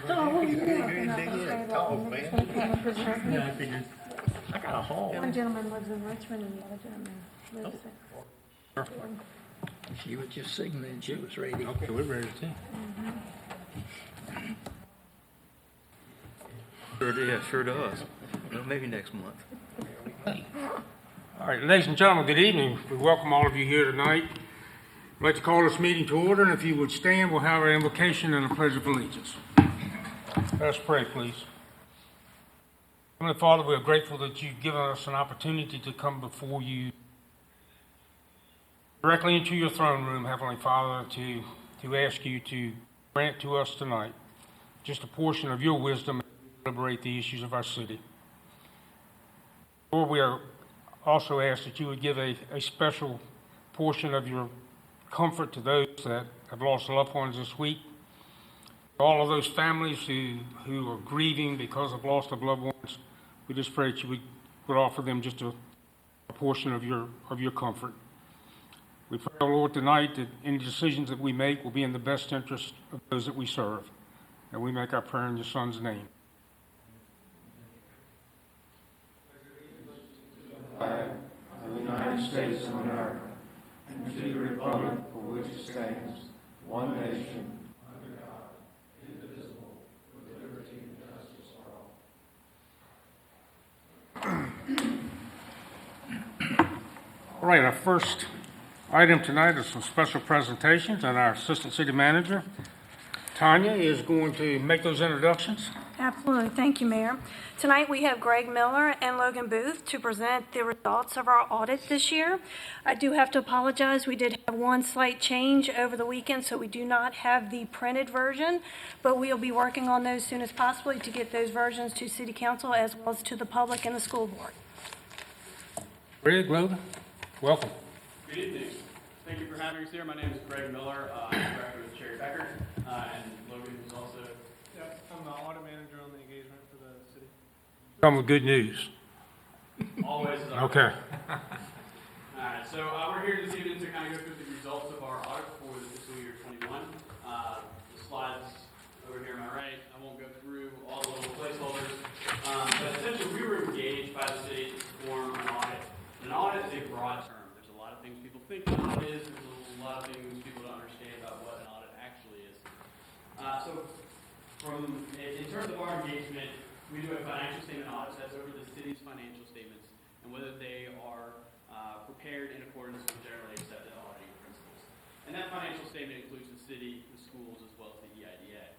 Oh, You yeah. didn't dig in and talk, man. Yeah, I figured, I got a haul. One gentleman lives in Richmond and the other gentleman lives in. She was just signaling she was ready. Okay, we're ready too. Sure does. Well, maybe next month. All right, ladies and gentlemen, good evening. We welcome all of you here tonight. I'd like to call this meeting to order, and if you would stand, we'll have our invocation and a pledge of allegiance. Let us pray, please. Heavenly Father, we are grateful that you've given us an opportunity to come before you directly into your throne room, Heavenly Father, to ask you to grant to us tonight just a portion of your wisdom to liberate the issues of our city. Lord, we are also ask that you would give a special portion of your comfort to those that have lost loved ones this week. All of those families who are grieving because of loss of loved ones, we just pray that you would offer them just a portion of your comfort. We pray, oh Lord, tonight that any decisions that we make will be in the best interest of those that we serve. And we make our prayer in your Son's name. Of the United States of America, and to the republic for which it stands, one nation, under God, indivisible, with liberty and justice for all. All right, our first item tonight is some special presentations, and our Assistant City Manager, Tanya, is going to make those introductions. Absolutely. Thank you, Mayor. Tonight we have Greg Miller and Logan Booth to present the results of our audit this year. I do have to apologize. We did have one slight change over the weekend, so we do not have the printed version, but we'll be working on those as soon as possible to get those versions to City Council as well as to the public and the school board. Greg, Logan, welcome. Good evening. Thank you for having us here. My name is Greg Miller. I'm director with Cherry Becker, and Logan is also. Yep, I'm the audit manager on the engagement for the city. Come with good news. Always. Okay. All right, so we're here this evening to kind of go through the results of our audit for the fiscal year 21. The slides over here on my right, I won't go through all the little placeholders, but essentially we were engaged by the city to perform an audit. An audit is a broad term. There's a lot of things people think an audit is. There's a lot of things people don't understand about what an audit actually is. In terms of our engagement, we do a financial statement audit. That's over the city's financial statements and whether they are prepared in accordance with generally accepted auditing principles. And that financial statement includes the city, the schools, as well as the EIDA.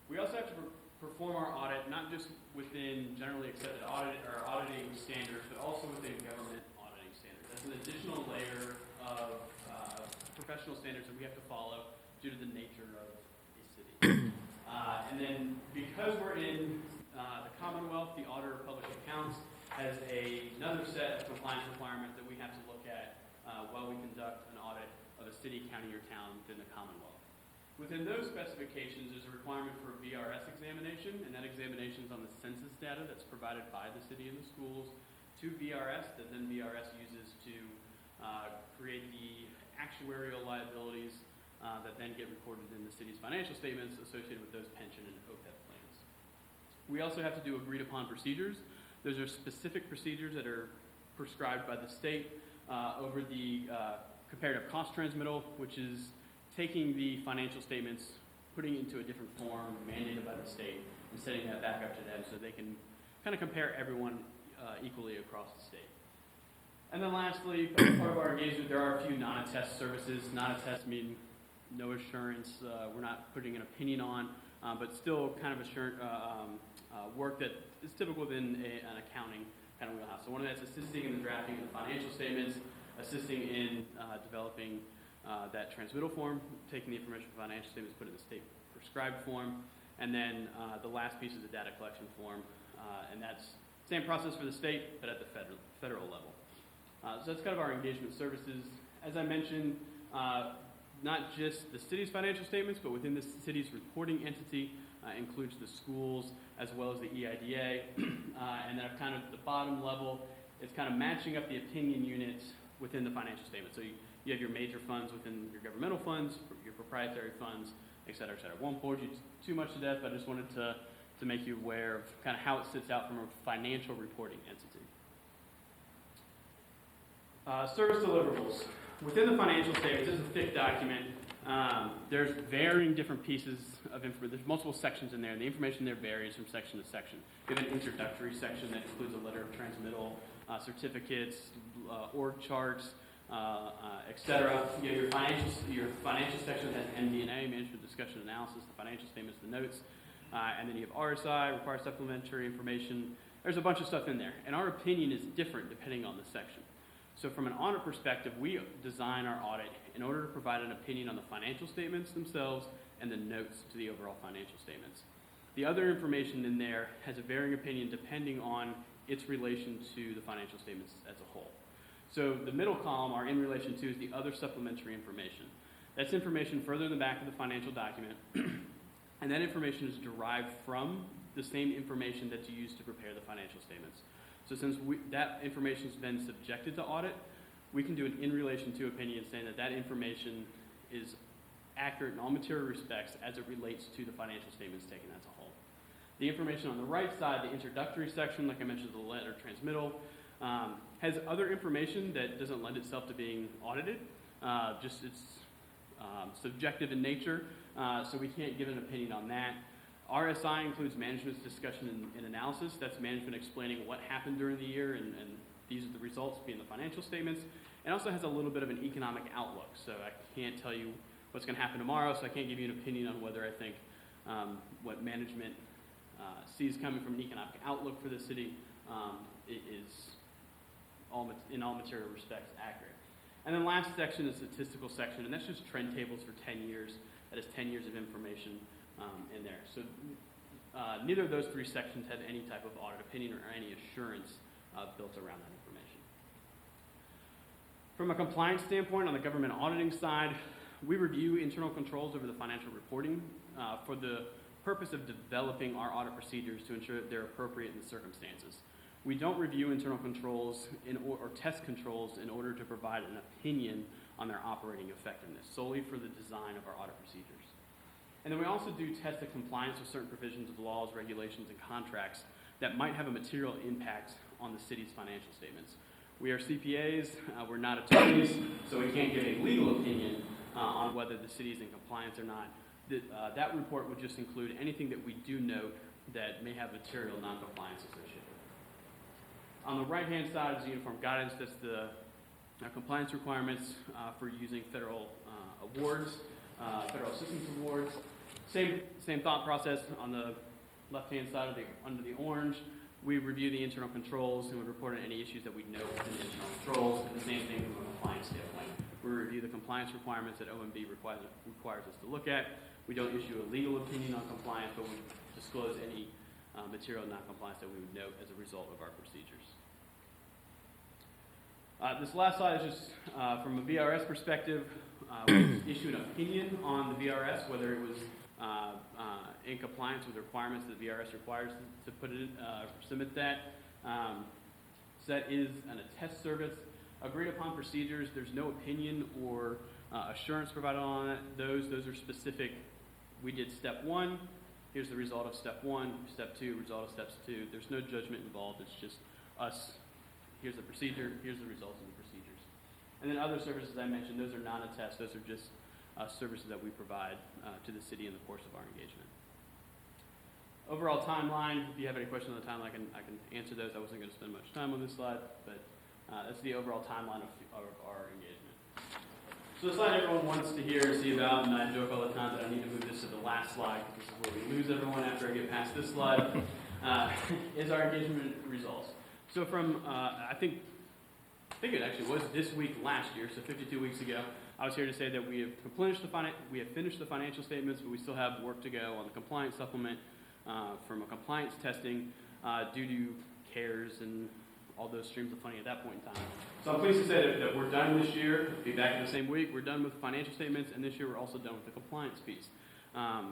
We also have to perform our audit not just within generally accepted auditing standards, but also within government auditing standards. That's an additional layer of professional standards that we have to follow due to the nature of a city. And then because we're in the Commonwealth, the Auditor of Public Accounts has another set of compliance requirements that we have to look at while we conduct an audit of a city, county, or town within the Commonwealth. Within those specifications, there's a requirement for a Vrs Examination, and that examination is on the census data that's provided by the city and the schools to Vrs, that then Vrs uses to create the actuarial liabilities that then get recorded in the city's financial statements associated with those pension and OPEB plans. We also have to do agreed upon procedures. Those are specific procedures that are prescribed by the state over the comparative cost transmittal, which is taking the financial statements, putting it into a different form mandated by the state, and setting that back up to them so they can kind of compare everyone equally across the state. And then lastly, part of our engagement, there are a few non-attest services. Non-attest mean no assurance, we're not putting an opinion on, but still kind of work that is typical within an accounting kind of wheelhouse. So one of that's assisting in the drafting of the financial statements, assisting in developing that transmittal form, taking the information from financial statements, put it in the state prescribed form, and then the last piece is the data collection form, and that's same process for the state, but at the federal level. So that's kind of our engagement services. As I mentioned, not just the city's financial statements, but within the city's reporting entity includes the schools as well as the EIDA. And then kind of the bottom level is kind of matching up the opinion units within the financial statement. So you have your major funds within your governmental funds, your proprietary funds, et cetera, et cetera. Won't bore you too much to death, but I just wanted to make you aware of kind of how it sits out from a financial reporting entity. Service deliverables. Within the financial statements, this is a thick document. There's varying different pieces of information. There's multiple sections in there, and the information there varies from section to section. We have an introductory section that includes a letter of transmittal, certificates, org charts, etc. You have your financial section has MD&A, management discussion analysis, the financial statements, the notes, and then you have RSI, required supplementary information. There's a bunch of stuff in there, and our opinion is different depending on the section. So from an audit perspective, we design our audit in order to provide an opinion on the financial statements themselves and the notes to the overall financial statements. The other information in there has a varying opinion depending on its relation to the financial statements as a whole. So the middle column, our in relation to, is the other supplementary information. That's information further in the back of the financial document, and that information is derived from the same information that's used to prepare the financial statements. So since that information has been subjected to audit, we can do an in relation to opinion saying that that information is accurate in all material respects as it relates to the financial statements taken as a whole. The information on the right side, the introductory section, like I mentioned, the letter transmittal, has other information that doesn't lend itself to being audited. Just it's subjective in nature, so we can't give an opinion on that. RSI includes management's discussion and analysis. That's management explaining what happened during the year, and these are the results being the financial statements. It also has a little bit of an economic outlook, so I can't tell you what's going to happen tomorrow, so I can't give you an opinion on whether I think what management sees coming from an economic outlook for the city it is in all material respects accurate. And then last section is statistical section, and that's just trend tables for 10 years. That is 10 years of information in there. So neither of those three sections have any type of audit opinion or any assurance built around that information. From a compliance standpoint, on the government auditing side, we review internal controls over the financial reporting for the purpose of developing our audit procedures to ensure that they're appropriate in the circumstances. We don't review internal controls or test controls in order to provide an opinion on their operating effectiveness, solely for the design of our audit procedures. And then we also do test the compliance with certain provisions of laws, regulations, and contracts that might have a material impact on the city's financial statements. We are CPAs, we're not attorneys, so we can't give a legal opinion on whether the city is in compliance or not. That report would just include anything that we do note that may have material non-compliance associated. On the right-hand side is the uniform guidance. That's the compliance requirements for using federal awards, federal assistance awards. Same thought process on the left-hand side of under the orange. We review the internal controls and would report on any issues that we note within the internal controls. And the same thing from a compliance standpoint. We review the compliance requirements that OMB requires us to look at. We don't issue a legal opinion on compliance, but we disclose any material non-compliance that we would note as a result of our procedures. This last slide is just from a VRS perspective. We issue an opinion on the VRS, whether it was in compliance with the requirements that the VRS requires to put it, submit that. So that is an attest service. Agreed upon procedures, there's no opinion or assurance provided on it. Those are specific. We did step 1. Here's the result of step 1. Step 2, result of steps 2. There's no judgment involved. It's just us. Here's the procedure. Here's the results of the procedures. And then other services I mentioned, those are non-attest. Those are just services that we provide to the city in the course of our engagement. Overall timeline, if you have any questions on the timeline, I can answer those. I wasn't going to spend much time on this slide, but that's the overall timeline of our engagement. So the slide everyone wants to hear and see about, and I joke all the time that I need to move this to the last slide, because this is where we lose everyone after I get past this slide, is our engagement results. So from, I think it actually was this week last year, so 52 weeks ago, I was here to say that we have finished the financial statements, but we still have work to go on the compliance supplement from a compliance testing due to CARES and all those streams of funding at that point in time. So I'm pleased to say that we're done this year. We'll be back in the same week. We're done with the financial statements, and this year we're also done with the compliance piece. I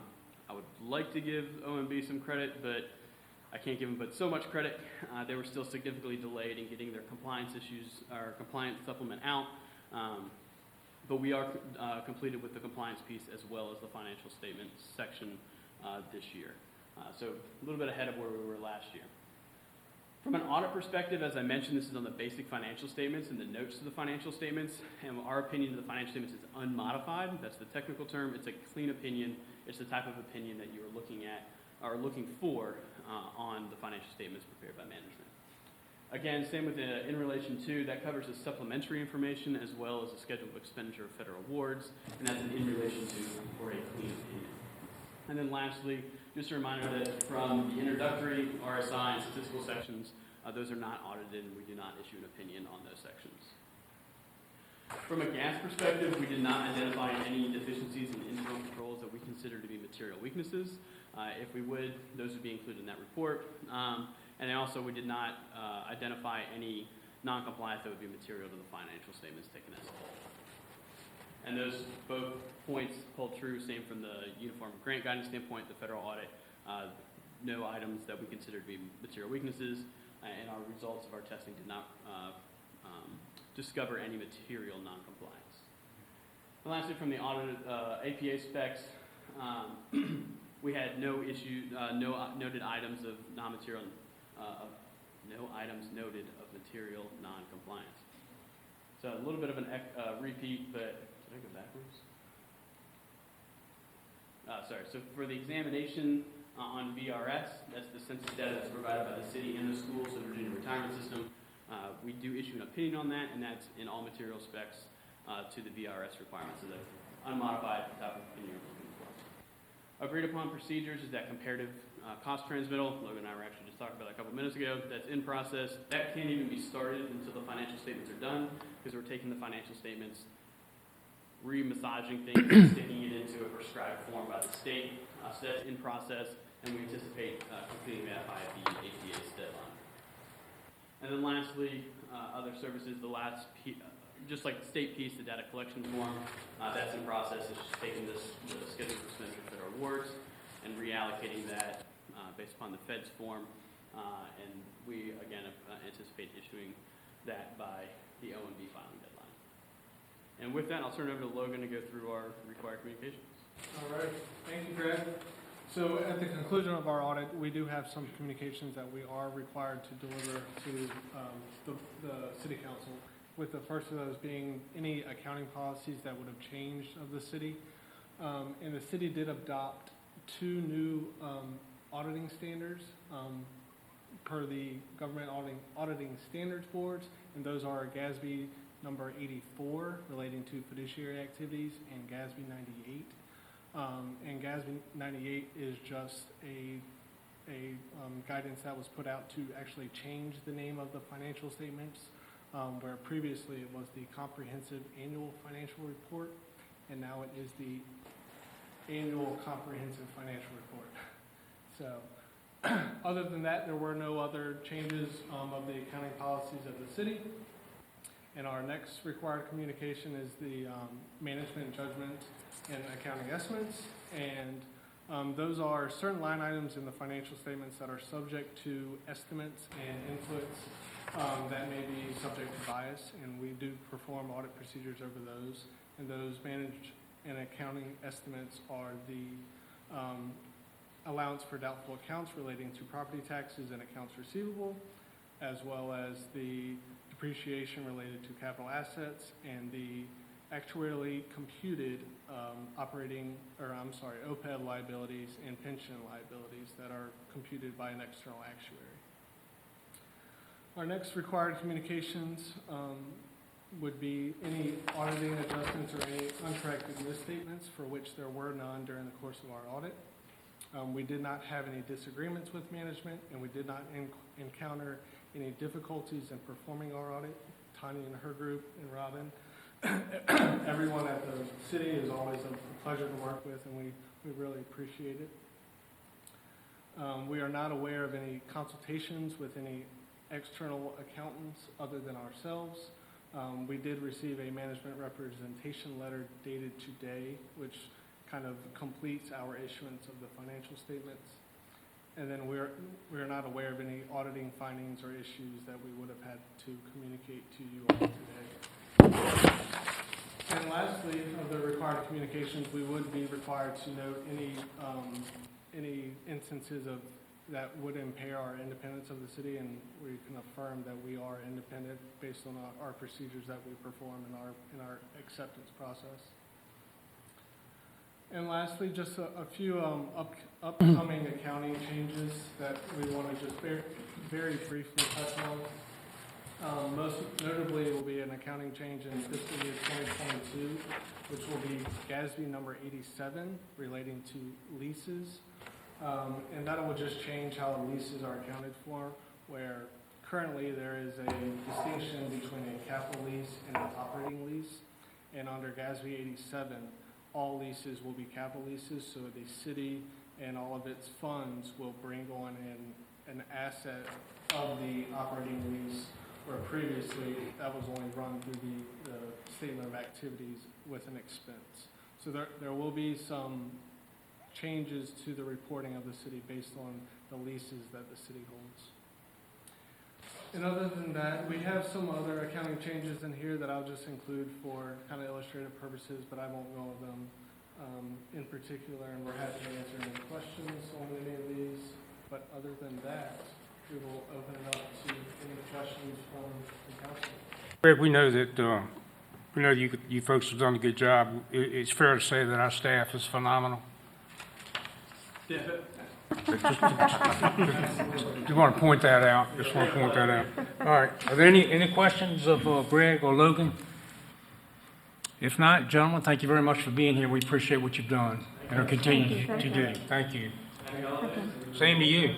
would like to give OMB some credit, but I can't give them but so much credit. They were still significantly delayed in getting their compliance issues or compliance supplement out. But we are completed with the compliance piece as well as the financial statement section this year. So a little bit ahead of where we were last year. From an audit perspective, as I mentioned, this is on the basic financial statements and the notes to the financial statements. And our opinion of the financial statements is unmodified. That's the technical term. It's a clean opinion. It's the type of opinion that you are looking at or looking for on the financial statements prepared by management. Again, same with the in relation to, that covers the supplementary information as well as the schedule of expenditure of federal awards, and that's an in relation to or a clean opinion. And then lastly, just a reminder that from the introductory, RSI, and statistical sections, those are not audited, and we do not issue an opinion on those sections. From a gas perspective, we did not identify any deficiencies in internal controls that we consider to be material weaknesses. If we would, those would be included in that report. And then also, we did not identify any non-compliance that would be material to the financial statements taken as a whole. And those both points hold true, same from the uniform grant guidance standpoint, the federal audit, no items that we consider to be material weaknesses, and our results of our testing did not discover any material non-compliance. And lastly, from the audited APA specs, we had no noted items of non-material, no items noted of material non-compliance. So a little bit of a repeat, but did I go backwards? Sorry, so for the examination on VRS, that's the census data that's provided by the city and the schools, the Virginia Retirement System. We do issue an opinion on that, and that's in all material specs to the VRS requirements, so the unmodified type of opinion you're looking for. Agreed upon procedures is that comparative cost transmittal. Logan and I were actually just talking about that a couple minutes ago. That's in process. That can't even be started until the financial statements are done, because we're taking the financial statements, re-massaging things, and sticking it into a prescribed form by the state. So that's in process, and we anticipate completing that by the APA's deadline. And then lastly, other services, the last piece, just like the state piece, the data collection form, that's in process. It's just taking the schedule of expenditure for our awards and reallocating that based upon the Fed's form. And we, again, anticipate issuing that by the O&B filing deadline. And with that, I'll turn it over to Logan to go through our required communications. All right, thank you, Greg. So at the conclusion of our audit, we do have some communications that we are required to deliver to the City Council, with the first of those being any accounting policies that would have changed of the city. And the city did adopt 2 new auditing standards per the Government Auditing Standards Boards, and those are GASB number 84 relating to fiduciary activities and GASB 98. And GASB 98 is just a guidance that was put out to actually change the name of the financial statements, where previously it was the Comprehensive Annual Financial Report, and now it is the Annual Comprehensive Financial Report. So, other than that, there were no other changes of the accounting policies of the city. And our next required communication is the management judgment and accounting estimates. And those are certain line items in the financial statements that are subject to estimates and inputs that may be subject to bias. And we do perform audit procedures over those. And those managed and accounting estimates are the allowance for doubtful accounts relating to property taxes and accounts receivable, as well as the depreciation related to capital assets and the actuarially computed OPEB liabilities and pension liabilities that are computed by an external actuary. Our next required communications would be any auditing adjustments or any uncorrected misstatements for which there were none during the course of our audit. We did not have any disagreements with management, and we did not encounter any difficulties in performing our audit. Tanya and her group and Robin, everyone at the city is always a pleasure to work with, and we really appreciate it. We are not aware of any consultations with any external accountants other than ourselves. We did receive a management representation letter dated today, which kind of completes our issuance of the financial statements. And then we are not aware of any auditing findings or issues that we would have had to communicate to you all today. And lastly, of the required communications, we would be required to note any instances of that would impair our independence of the city, and we can affirm that we are independent based on our procedures that we perform in our acceptance process. And lastly, just a few upcoming accounting changes that we want to just very briefly touch on. Most notably, it will be an accounting change in fiscal year 2022, which will be GASB number 87 relating to leases. And that will just change how leases are accounted for, where currently there is a distinction between a capital lease and an operating lease. And under GASB 87, all leases will be capital leases, so the city and all of its funds will bring on an asset of the operating lease, where previously that was only run through the statement of activities with an expense. So there will be some changes to the reporting of the city based on the leases that the city holds. And other than that, we have some other accounting changes in here that I'll just include for kind of illustrative purposes, but I won't go over them in particular, and we're happy to answer any questions on any of these. But other than that, we will open it up to any questions from the council. Greg, we know that, you folks have done a good job. It's fair to say that our staff is phenomenal. Yeah. You want to point that out? Just want to point that out. All right. Are there any questions of Greg or Logan? If not, gentlemen, thank you very much for being here. We appreciate what you've done and are continuing to do. Thank you. Same to you.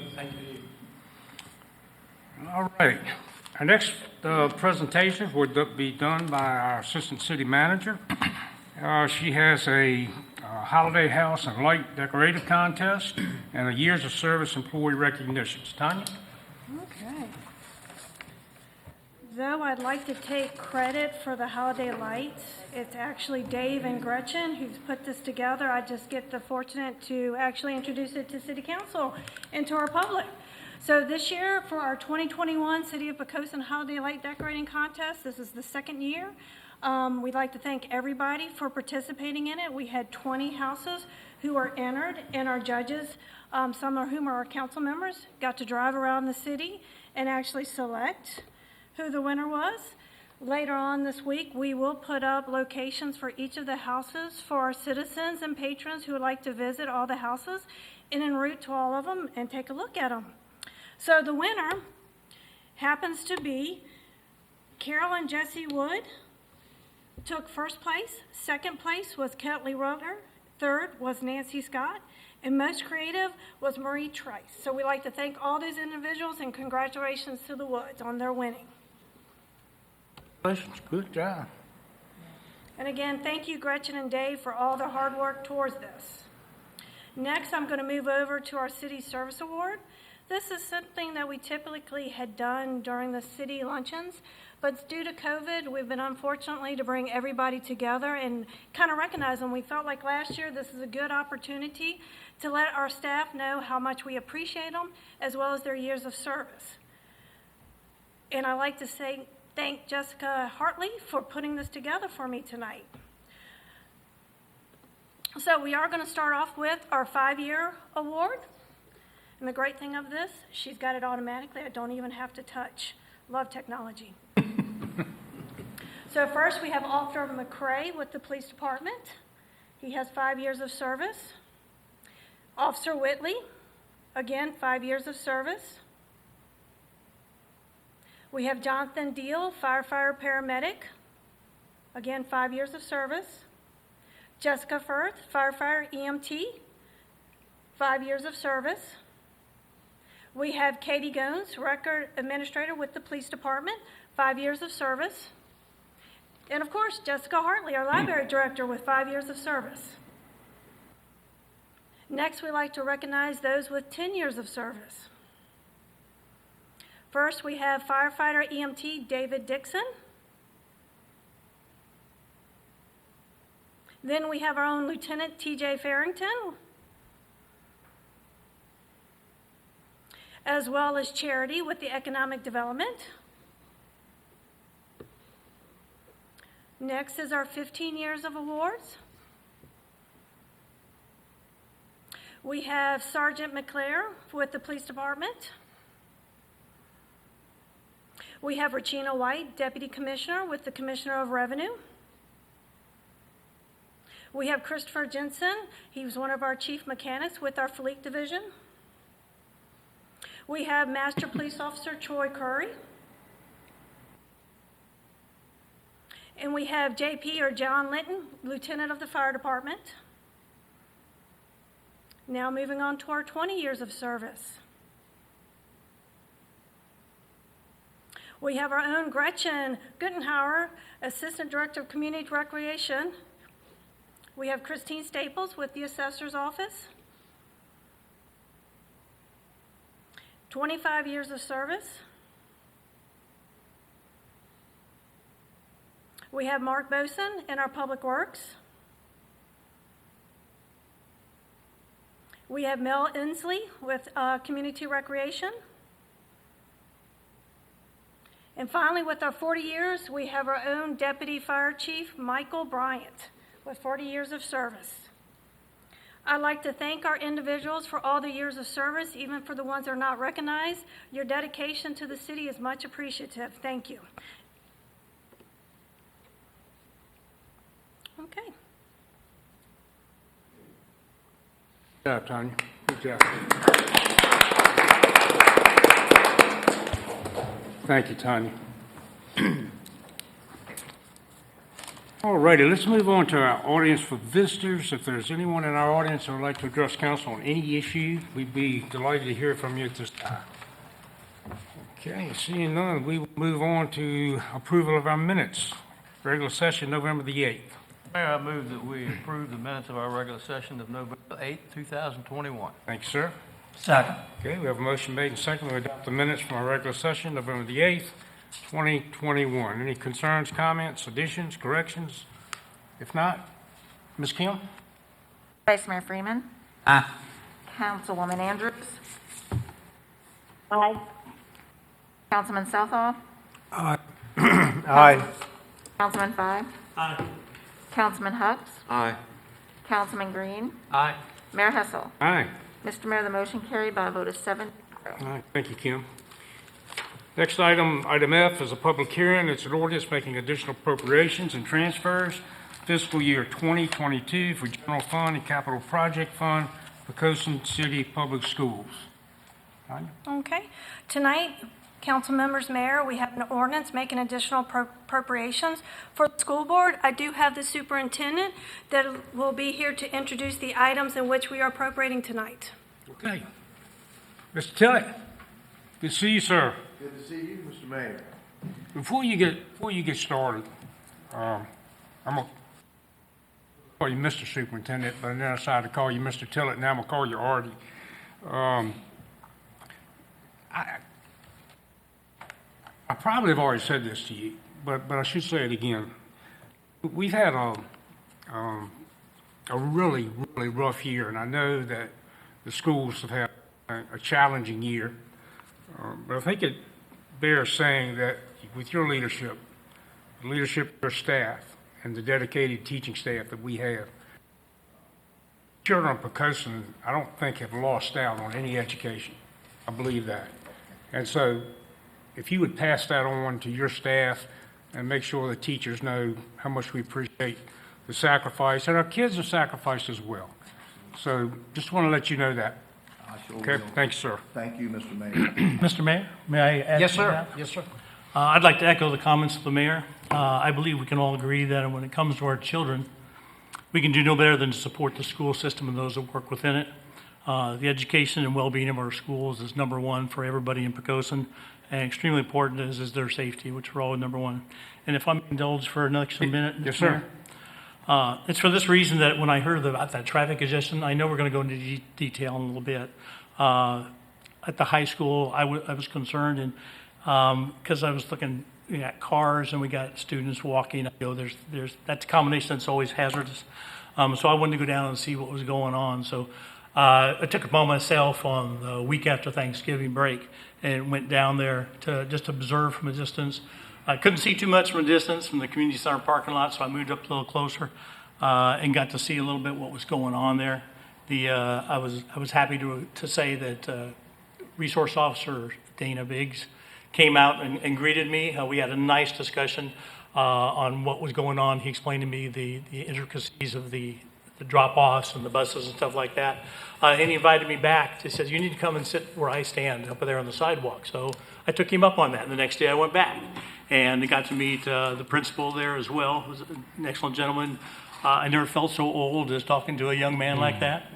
All right. Our next presentation would be done by our Assistant City Manager. She has a holiday house and light decorative contest and a years of service employee recognitions. Tanya? Okay. Though I'd like to take credit for the holiday lights, it's actually Dave and Gretchen who's put this together. I just get the fortunate to actually introduce it to City Council and to our public. So this year, for our 2021 City of Poquoson Holiday Light Decorating Contest, this is the second year. We'd like to thank everybody for participating in it. We had 20 houses who were entered, and our judges, some of whom are our council members, got to drive around the city and actually select who the winner was. Later on this week, we will put up locations for each of the houses for our citizens and patrons who would like to visit all the houses and en route to all of them and take a look at them. So the winner happens to be Carol and Jesse Wood. Took first place. Second place was Kelly Rugger. Third was Nancy Scott. And most creative was Marie Trice. So we'd like to thank all those individuals and congratulations to the Woods on their winning. Good job. And again, thank you, Gretchen and Dave, for all their hard work towards this. Next, I'm going to move over to our City Service Award. This is something that we typically had done during the city luncheons, but due to COVID, we've been unfortunately to bring everybody together and kind of recognize them. We felt like last year this is a good opportunity to let our staff know how much we appreciate them, as well as their years of service. And I'd like to thank Jessica Hartley for putting this together for me tonight. So we are going to start off with our 5-year award. And the great thing of this, she's got it automatically. I don't even have to touch. Love technology. So first we have Officer McCray with the police department. He has 5 years of service. Officer Whitley, again, 5 years of service. We have Jonathan Deal, firefighter paramedic, again, 5 years of service. Jessica Firth, firefighter EMT, 5 years of service. We have Katie Gones, record administrator with the police department, 5 years of service. And of course, Jessica Hartley, our library director, with 5 years of service. Next, we like to recognize those with 10 years of service. First, we have firefighter EMT David Dixon. Then we have our own Lieutenant TJ Farrington, as well as Charity with the economic development. Next is our 15 years of awards. We have Sergeant McClare with the Police Department. We have Regina White, Deputy Commissioner with the Commissioner of Revenue. We have Christopher Jensen. He was one of our chief mechanics with our Fleet Division. We have Master Police Officer Troy Curry. And we have JP or John Linton, Lieutenant of the Fire Department. Now moving on to our 20 years of service. We have our own Gretchen Guttenhauer, Assistant Director of Community Recreation. We have Christine Staples with the Assessor's Office. 25 years of service. We have Mark Boson in our Public Works. We have Mel Inslee with Community Recreation. And finally, with our 40 years, we have our own Deputy Fire Chief, Michael Bryant, with 40 years of service. I'd like to thank our individuals for all the years of service, even for the ones that are not recognized. Your dedication to the city is much appreciative. Thank you. Okay. Good job, Tanya. Good job. Thank you, Tanya. All righty, let's move on to our audience for visitors. If there's anyone in our audience who would like to address council on any issue, we'd be delighted to hear from you at this time. Okay, seeing none, we will move on to approval of our minutes. Regular session, November the 8th. Mayor, I move that we approve the minutes of our regular session of November 8th, 2021. Thank you, sir. Second. Okay, we have a motion made and seconded to adopt the minutes from our regular session, November the 8th, 2021. Any concerns, comments, additions, corrections? If not, Ms. Kim? Vice Mayor Freeman. Aye. Councilwoman Andrews. Aye. Councilman Southall. Aye. Councilman Five. Aye. Councilman Hucks. Aye. Councilman Green. Aye. Mayor Hessel. Aye. Mr. Mayor, the motion carried by a vote of 7-0. All right, thank you, Kim. Next item, item F, is a public hearing. It's an ordinance making additional appropriations and transfers fiscal year 2022 for general fund and capital project fund, Poquoson City Public Schools. Tanya? Okay. Tonight, council members, mayor, we have an ordinance making additional appropriations for the school board. I do have the superintendent that will be here to introduce the items in which we are appropriating tonight. Okay. Mr. Tillett, good to see you, sir. Good to see you, Mr. Mayor. Before you get started, I'm gonna call you Mr. Superintendent, but then I decided to call you Mr. Tillett. Now I'm gonna call you Artie. I probably have already said this to you, but I should say it again. We've had a really rough year, and I know that the schools have had a challenging year. But I think it bears saying that with your leadership, the leadership of your staff, and the dedicated teaching staff that we have, children of Poquoson, I don't think have lost out on any education. I believe that. And so if you would pass that on to your staff and make sure the teachers know how much we appreciate the sacrifice, and our kids have sacrificed as well. So just want to let you know that. I sure Okay, will. thanks, sir. Thank you, Mr. Mayor. Mr. Mayor, may I add Yes, to sir. that? Yes, sir. I'd like to echo the comments of the mayor. I believe we can all agree that when it comes to our children, we can do no better than to support the school system and those that work within it. The education and well-being of our schools is number one for everybody in Poquoson, and extremely important is their safety, which we're all number one. And if I'm indulged for an extra minute, Yes, Mr. sir. Mayor, it's for this reason that when I heard about that traffic congestion, I know we're going to go into detail in a little bit. At the high school, I was concerned, and because I was looking at cars and we got students walking, I go, there's that's a combination that's always hazardous. So I wanted to go down and see what was going on. So I took it upon myself on the week after Thanksgiving break and went down there to just observe from a distance. I couldn't see too much from a distance from the community center parking lot, so I moved up a little closer and got to see a little bit what was going on there. I was happy to say that Resource Officer Dana Biggs came out and greeted me. We had a nice discussion on what was going on. He explained to me the intricacies of the drop-offs and the buses and stuff like that. And he invited me back. He says, you need to come and sit where I stand up there on the sidewalk. So I took him up on that. And the next day I went back and I got to meet the principal there as well. He was an excellent gentleman. I never felt so old as talking to a young man like that.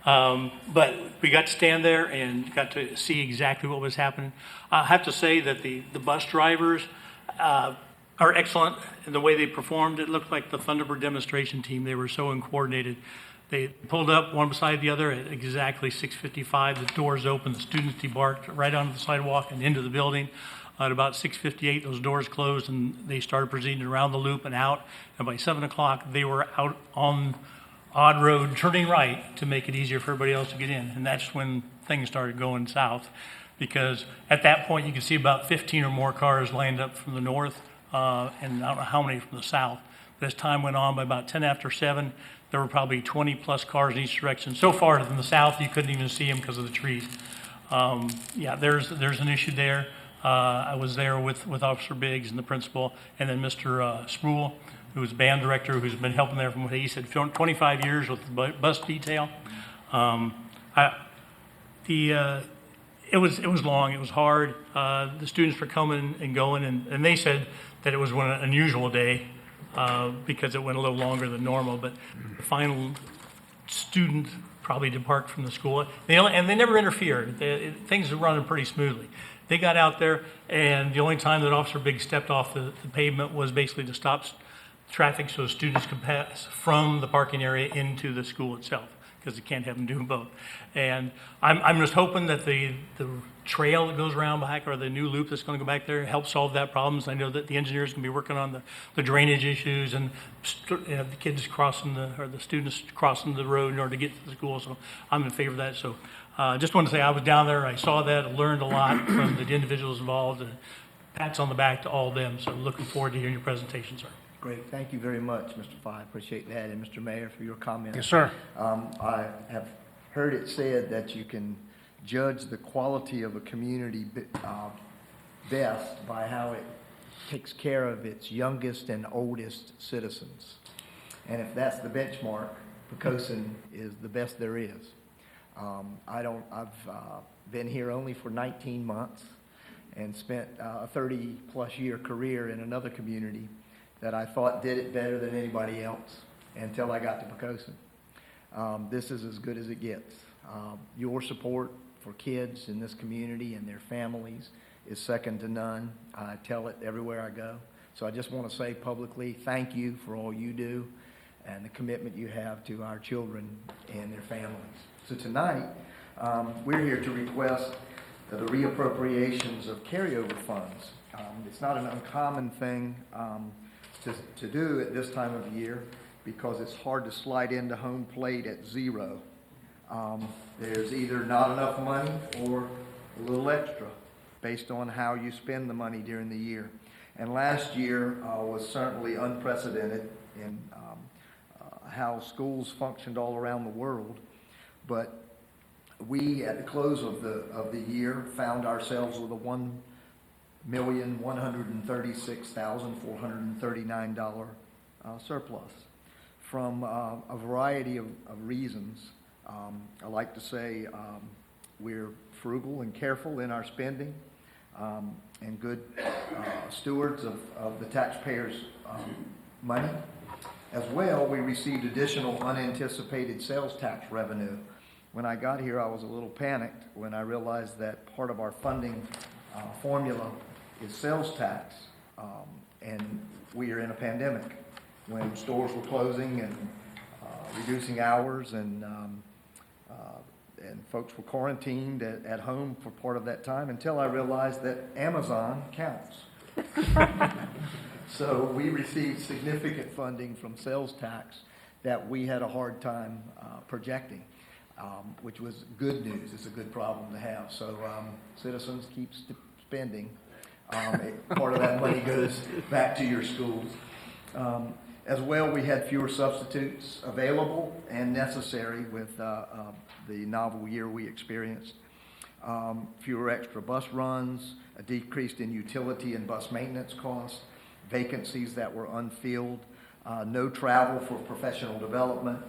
But we got to stand there and got to see exactly what was happening. I have to say that the bus drivers are excellent in the way they performed. It looked like the Thunderbird demonstration team. They were so coordinated. They pulled up one beside the other at exactly 6:55. The doors opened. The students debarked right onto the sidewalk and into the building. At about 6:58, those doors closed and they started proceeding around the loop and out. And by 7 o'clock, they were out on Odd Road, turning right to make it easier for everybody else to get in. And that's when things started going south, because at that point you could see about 15 or more cars lined up from the north, and I don't know how many from the south. But as time went on, by about 10 after 7, there were probably 20 plus cars in each direction. So far from the south, you couldn't even see them because of the trees. There's an issue there. I was there with Officer Biggs and the principal, and then Mr. Sproul, who was band director, who's been helping there from what he said, 25 years with the bus detail. It was long, it was hard. The students were coming and going, and they said that it was an unusual day because it went a little longer than normal. But the final student probably departed from the school, and they never interfered. Things were running pretty smoothly. They got out there, and the only time that Officer Biggs stepped off the pavement was basically to stop traffic so students could pass from the parking area into the school itself, because you can't have them doing both. And I'm just hoping that the trail that goes around back, or the new loop that's going to go back there, helps solve that problem. I know that the engineers can be working on the drainage issues and the kids the students crossing the road in order to get to the school. So I'm in favor of that. So just want to say I was down there, I saw that, I learned a lot from the individuals involved, and pats on the back to all of them. So looking forward to hearing your presentation, sir. Great, thank you very much, Mr. Fye, appreciate that, and Mr. Mayor for your comments. Yes, sir. I have heard it said that you can judge the quality of a community best by how it takes care of its youngest and oldest citizens. And if that's the benchmark, Poquoson is the best there is. I've been here only for 19 months and spent a 30-plus year career in another community that I thought did it better than anybody else until I got to Poquoson. This is as good as it gets. Your support for kids in this community and their families is second to none. I tell it everywhere I go. So I just want to say publicly, thank you for all you do and the commitment you have to our children and their families. So tonight, we're here to request the reappropriations of carryover funds. It's not an uncommon thing to do at this time of year, because it's hard to slide into home plate at zero. There's either not enough money or a little extra based on how you spend the money during the year. And last year was certainly unprecedented in how schools functioned all around the world. But we, at the close of the year, found ourselves with a $1,136,439 surplus from a variety of reasons. I like to say we're frugal and careful in our spending and good stewards of the taxpayers' money. As well, we received additional unanticipated sales tax revenue. When I got here, I was a little panicked when I realized that part of our funding formula is sales tax, and we are in a pandemic when stores were closing and reducing hours, and folks were quarantined at home for part of that time, until I realized that Amazon counts. So we received significant funding from sales tax that we had a hard time projecting, which was good news. It's a good problem to have. So citizens keep spending. Part of that money goes back to your schools. As well, we had fewer substitutes available and necessary with the novel year we experienced. Fewer extra bus runs, a decrease in utility and bus maintenance costs, vacancies that were unfilled, no travel for professional development,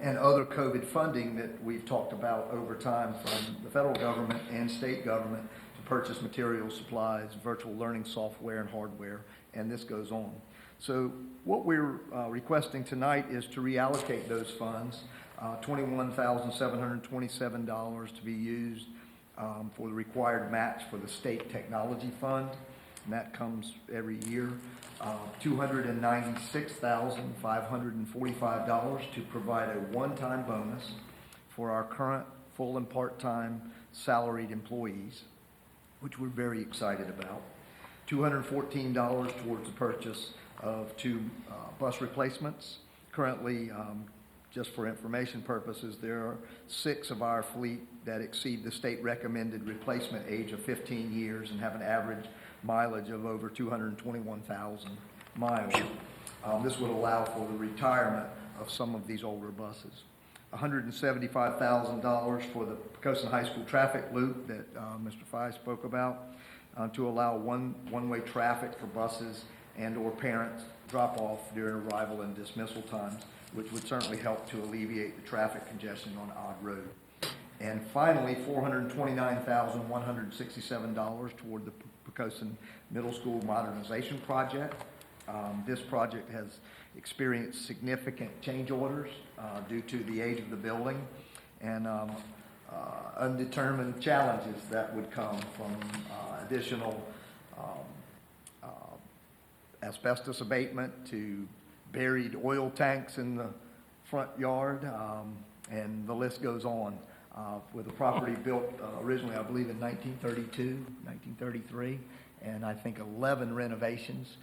and other COVID funding that we've talked about over time from the federal government and state government to purchase materials, supplies, virtual learning software and hardware, and this goes on. So what we're requesting tonight is to reallocate those funds, $21,727 to be used for the required match for the state technology fund, and that comes every year. $296,545 to provide a one-time bonus for our current full and part-time salaried employees, which we're very excited about. $214 towards the purchase of 2 bus replacements. Currently, just for information purposes, there are 6 of our fleet that exceed the state recommended replacement age of 15 years and have an average mileage of over 221,000 miles. This would allow for the retirement of some of these older buses. $175,000 for the Poquoson High School traffic loop that Mr. Fye spoke about to allow one-way traffic for buses and/or parents drop-off during arrival and dismissal times, which would certainly help to alleviate the traffic congestion on Odd Road. And finally, $429,167 toward the Poquoson Middle School Modernization Project. This project has experienced significant change orders due to the age of the building and undetermined challenges that would come from additional asbestos abatement to buried oil tanks in the front yard, and the list goes on. With the property built originally, I believe, in 1932, 1933, and I think 11 renovations.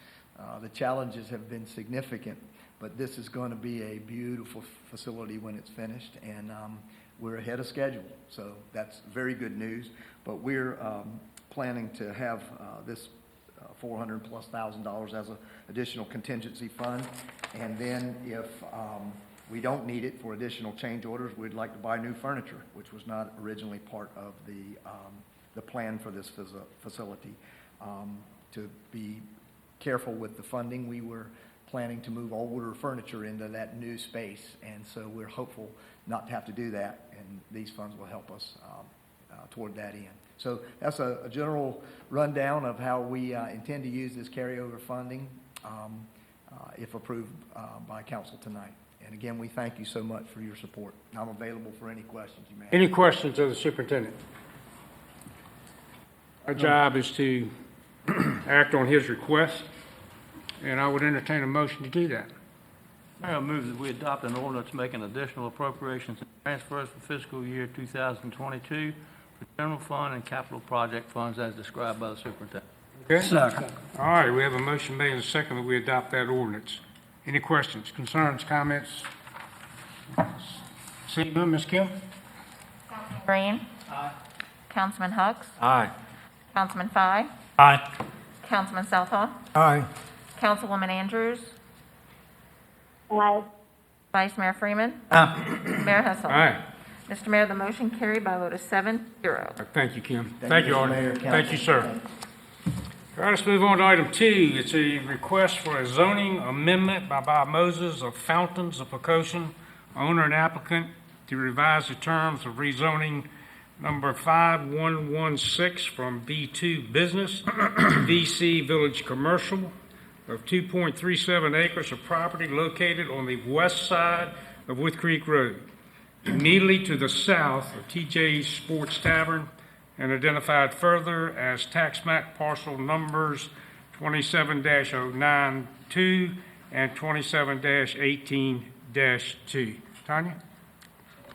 The challenges have been significant, but this is going to be a beautiful facility when it's finished, and we're ahead of schedule, so that's very good news. But we're planning to have this $400,000+ as an additional contingency fund, and then if we don't need it for additional change orders, we'd like to buy new furniture, which was not originally part of the plan for this facility. To be careful with the funding, we were planning to move older furniture into that new space, and so we're hopeful not to have to do that, and these funds will help us toward that end. So that's a general rundown of how we intend to use this carryover funding if approved by council tonight. And again, we thank you so much for your support. I'm available for any questions you may have. Any questions of the superintendent? Our job is to act on his request, and I would entertain a motion to do that. I move that we adopt an ordinance making additional appropriations and transfers for fiscal year 2022 for general fund and capital project funds as described by the superintendent. Okay? Second. All right, we have a motion made and second that we adopt that ordinance. Any questions, concerns, comments? Seeing none, Ms. Kim? Councilman Green. Aye. Councilman Hucks. Aye. Councilman Fye. Aye. Councilman Southall. Aye. Councilwoman Andrews. Aye. Vice Mayor Freeman. Mayor Hessel. Aye. Mr. Mayor, the motion carried by a vote of 7-0. Thank you, Kim. Thank you, you, Mr. Mayor, Artie. Council. Thank you, sir. All right, let's move on to item 2. It's a request for a zoning amendment by Bob Moses of Fountains of Poquoson, owner and applicant, to revise the terms of rezoning number 5116 from B2 Business to VC Village Commercial of 2.37 acres of property located on the west side of Wood Creek Road, immediately to the south of TJ's Sports Tavern, and identified further as tax map parcel numbers 27-092 and 27-18-2. Tanya?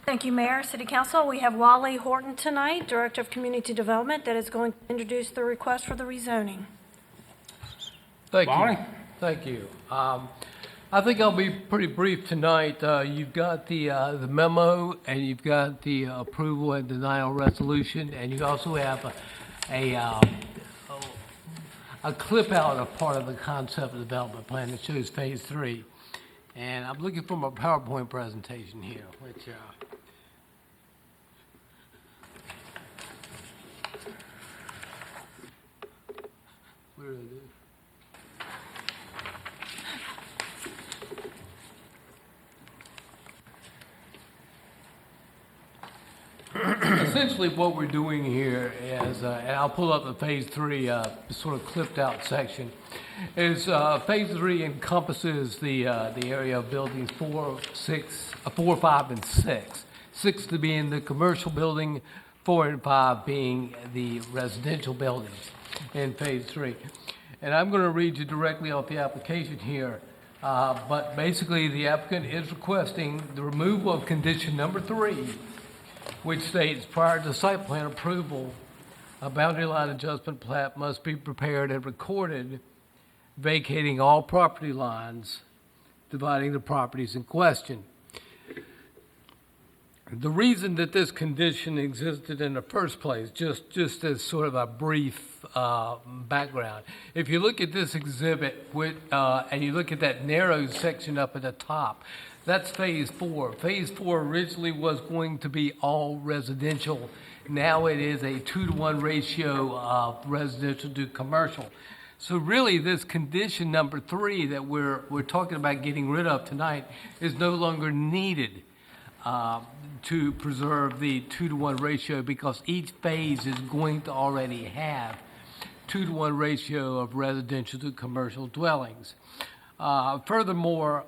Thank you, Mayor, City Council. We have Wally Horton tonight, Director of Community Development, that is going to introduce the request for the rezoning. Thank Wally? you. Thank you. I think I'll be pretty brief tonight. You've got the memo, and you've got the approval and denial resolution, and you also have a a clip out of part of the concept development plan that shows phase 3. And I'm looking for my PowerPoint presentation here, which, where is it? Essentially, what we're doing here is, and I'll pull up the phase 3 sort of clipped out section, is phase 3 encompasses the area of buildings 4, 5, and 6. 6 to be in the commercial building, 4 and 5 being the residential buildings in phase 3. And I'm going to read you directly off the application here. But basically, the applicant is requesting the removal of condition number 3, which states prior to site plan approval, a boundary line adjustment plat must be prepared and recorded, vacating all property lines, dividing the properties in question. The reason that this condition existed in the first place, just as sort of a brief background, if you look at this exhibit and you look at that narrow section up at the top, that's phase 4. Phase 4 originally was going to be all residential. Now it is a 2-to-1 ratio of residential to commercial. So really, this condition number 3 that we're talking about getting rid of tonight is no longer needed to preserve the 2-to-1 ratio, because each phase is going to already have 2-to-1 ratio of residential to commercial dwellings. Furthermore,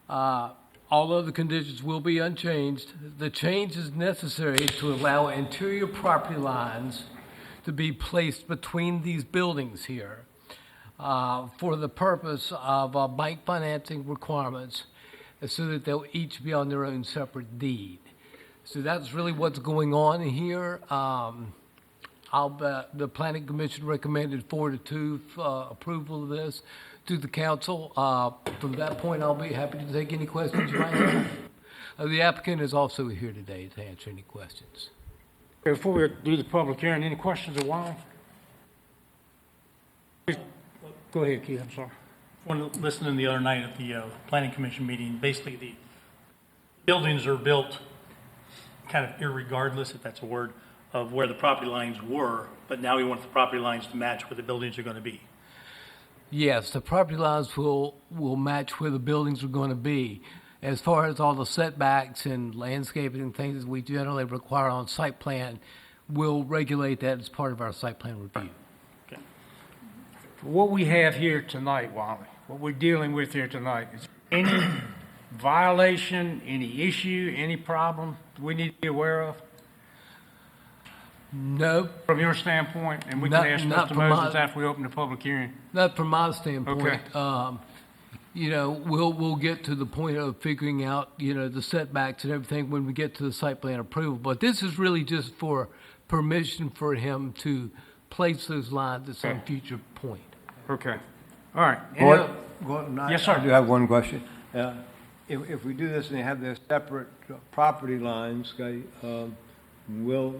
all other conditions will be unchanged. The change is necessary to allow interior property lines to be placed between these buildings here for the purpose of bank financing requirements, so that they'll each be on their own separate deed. So that's really what's going on here. The Planning Commission recommended 4-2 approval of this to the council. From that point, I'll be happy to take any questions you might have. The applicant is also here today to answer any questions. Before we do the public hearing, any questions of Wally? Go ahead, Keith, I'm sorry. When listening the other night at the Planning Commission meeting, basically the buildings are built kind of irregardless, if that's a word, of where the property lines were, but now we want the property lines to match where the buildings are going to be. Yes, the property lines will match where the buildings are going to be. As far as all the setbacks and landscaping and things that we generally require on site plan, we'll regulate that as part of our site plan review. Okay. What we have here tonight, Wally, what we're dealing with here tonight, is any violation, any issue, any problem we need to be aware of? No, From your standpoint, and we Not- can ask not Mr. from Moses my- after we open the public hearing. not from my standpoint. Okay. We'll get to the point of figuring out, the setbacks and everything when we get to the site plan approval. But this is really just for permission for him to place those lines at some Okay. future point. Okay. All right. Any other- Gordon, Yes, sir. I do have one question. If we do this and they have their separate property lines, okay, will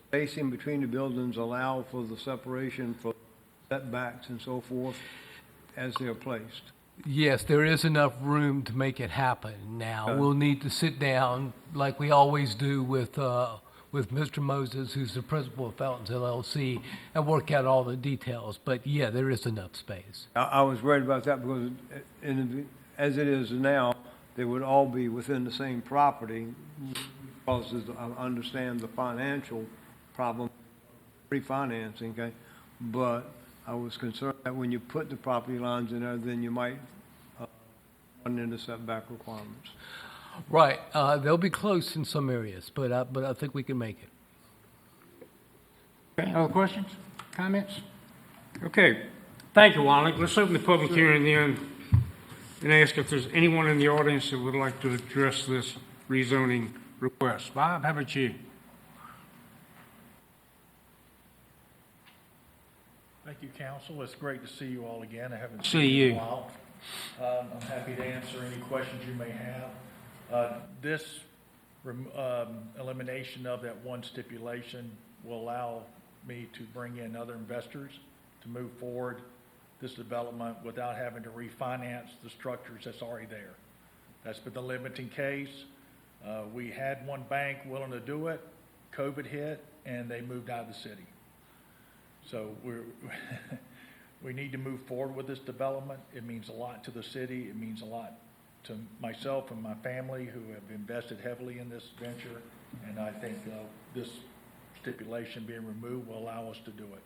spacing between the buildings allow for the separation for setbacks and so forth as they're placed? Yes, there is enough room to make it happen. Now, Okay. we'll need to sit down, like we always do with Mr. Moses, who's the principal of Fountains LLC, and work out all the details. But yeah, there is enough space. I was worried about that because as it is now, they would all be within the same property because I understand the financial problem, refinancing, okay? But I was concerned that when you put the property lines in there, then you might run into setback requirements. Right, they'll be close in some areas, but I think we can make it. Okay, other questions, comments? Okay, thank you, Wally. Let's open the public hearing then and ask if there's anyone in the audience that would like to address this rezoning request. Bob, how about you? Thank you, council. It's great to see you all again. I haven't See seen you in you. a while. I'm happy to answer any questions you may have. This elimination of that one stipulation will allow me to bring in other investors to move forward this development without having to refinance the structures that's already there. That's been the limiting case. We had one bank willing to do it, COVID hit, and they moved out of the city. So we need to move forward with this development. It means a lot to the city. It means a lot to myself and my family who have invested heavily in this venture. And I think this stipulation being removed will allow us to do it.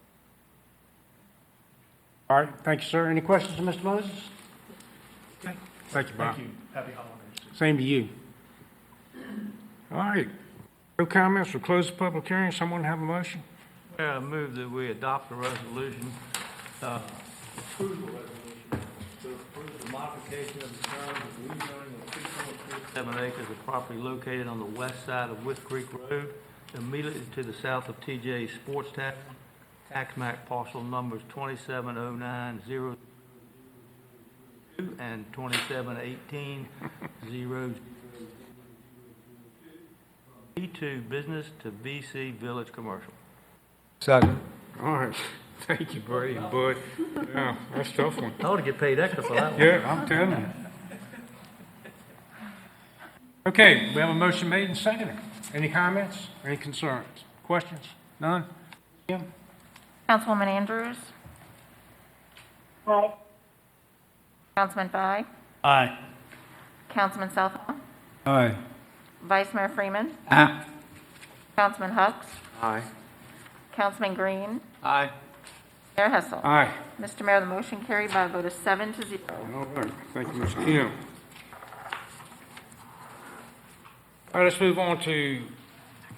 All right, thank you, sir. Any questions for Mr. Moses? Okay. Thank you, Bob. Thank you. Happy holidays. Same to you. All right. No comments. We'll close the public hearing. Someone have a motion? Mayor, I move that we adopt a resolution, approval resolution to approve the modification of the terms of rezoning of 2.37 acres of property located on the west side of Whiff Creek Road, immediately to the south of TJ Sports Tavern, tax map parcel numbers 2709-002 and 2718-002. B2 business to VC Village Commercial. Second. All right. Thank you, buddy, bud. Yeah, that's a tough one. I ought to get paid extra for that one. Yeah, I'm telling you. Okay, we have a motion made and seconded. Any comments? Any concerns? Questions? None? Kim? Councilwoman Andrews? Aye. Councilman Fye? Aye. Councilman Southall? Aye. Vice Mayor Freeman? Aye. Councilman Hucks? Aye. Councilman Green? Aye. Mayor Hessel? Aye. Mr. Mayor, the motion carried by a vote of 7-0. All right, thank you, Mr. Kim. All right, let's move on to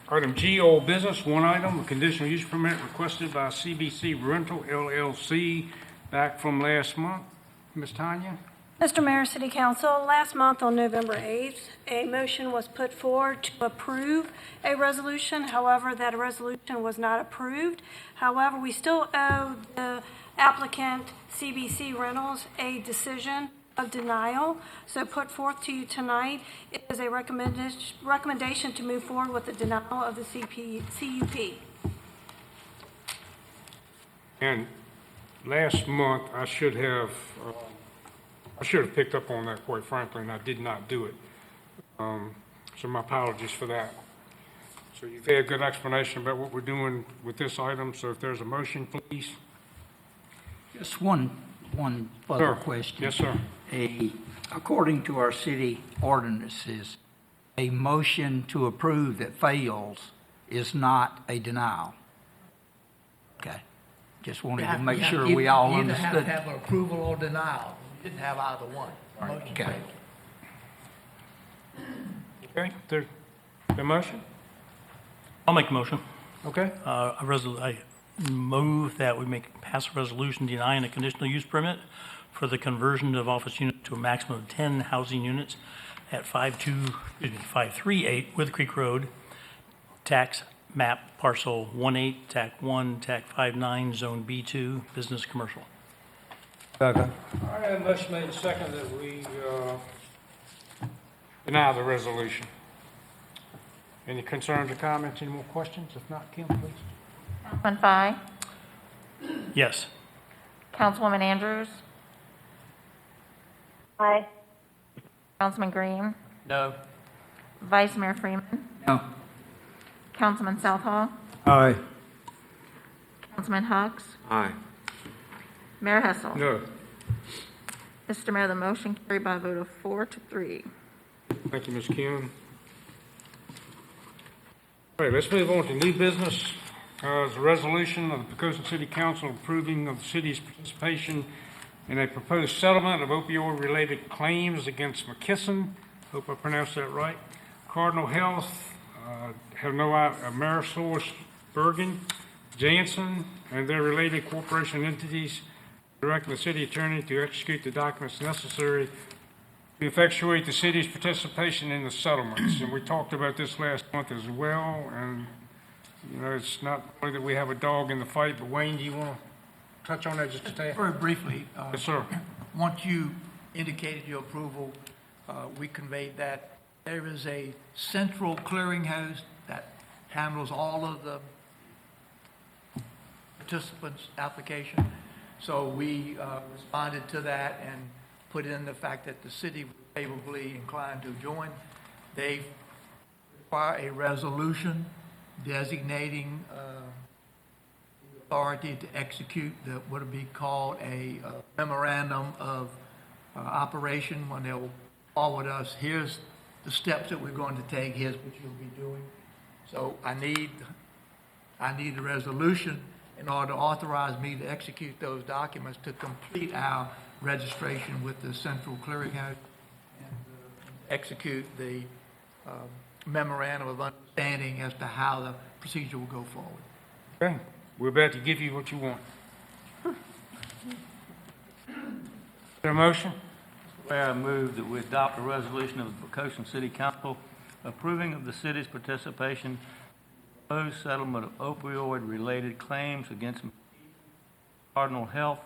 item G, old business. One item, a conditional use permit requested by CBC Rental LLC back from last month. Ms. Tanya? Mr. Mayor, City Council, last month on November 8th, a motion was put forward to approve a resolution. However, that resolution was not approved. However, we still owe the applicant, CBC Rentals, a decision of denial. So put forth to you tonight is a recommendation to move forward with the denial of the CUP. And last month, I should have picked up on that, quite frankly, and I did not do it. So my apologies for that. So you've had a good explanation about what we're doing with this item, so if there's a motion, please. Just one further Sure. question. Yes, sir. According to our city ordinances, a motion to approve that fails is not a denial. Okay. Just wanted to make sure we all understood. You either have to have an approval or denial. You didn't have either one. Motion Okay. failed. Okay, the motion? I'll make a motion. Okay. I move that we pass a resolution denying a conditional use permit for the conversion of office units to a maximum of 10 housing units at 538 Whiff Creek Road, tax map parcel 18, TAC 1, TAC 59, Zone B2, business commercial. Second. All right, a motion made and second that we deny the resolution. Any concerns or comments, any more questions? If not, Kim, please. Councilman Fye? Yes. Councilwoman Andrews? Aye. Councilman Green? No. Vice Mayor Freeman? No. Councilman Southall? Aye. Councilman Hucks? Aye. Mayor Hessel? No. Mr. Mayor, the motion carried by a vote of 4-3. Thank you, Ms. Kim. All right, let's move on to new business. There's a resolution of the Poquoson City Council approving of the city's participation in a proposed settlement of opioid-related claims against McKisson. Hope I pronounced that right. Cardinal Health, have no Amerisource Bergen, Janssen, and their related corporation entities, directing the city attorney to execute the documents necessary to effectuate the city's participation in the settlements. And we talked about this last month as well, and you know, it's not only that we have a dog in the fight, but Wayne, do you want to touch on that just a tad? Very briefly, Yes, sir. once you indicated your approval, we conveyed that there is a central clearinghouse that handles all of the participants' application. So we responded to that and put in the fact that the city was favorably inclined to join. They require a resolution designating the authority to execute what would be called a memorandum of operation, when they'll forward us, here's the steps that we're going to take, here's what you'll be doing. So I need a resolution in order to authorize me to execute those documents to complete our registration with the Central Clearinghouse and execute the memorandum of understanding as to how the procedure will go forward. Okay, we're about to give you what you want. Is there a motion? Mayor, I move that we adopt a resolution of the Poquoson City Council approving of the city's participation in the proposed settlement of opioid-related claims against Cardinal Health,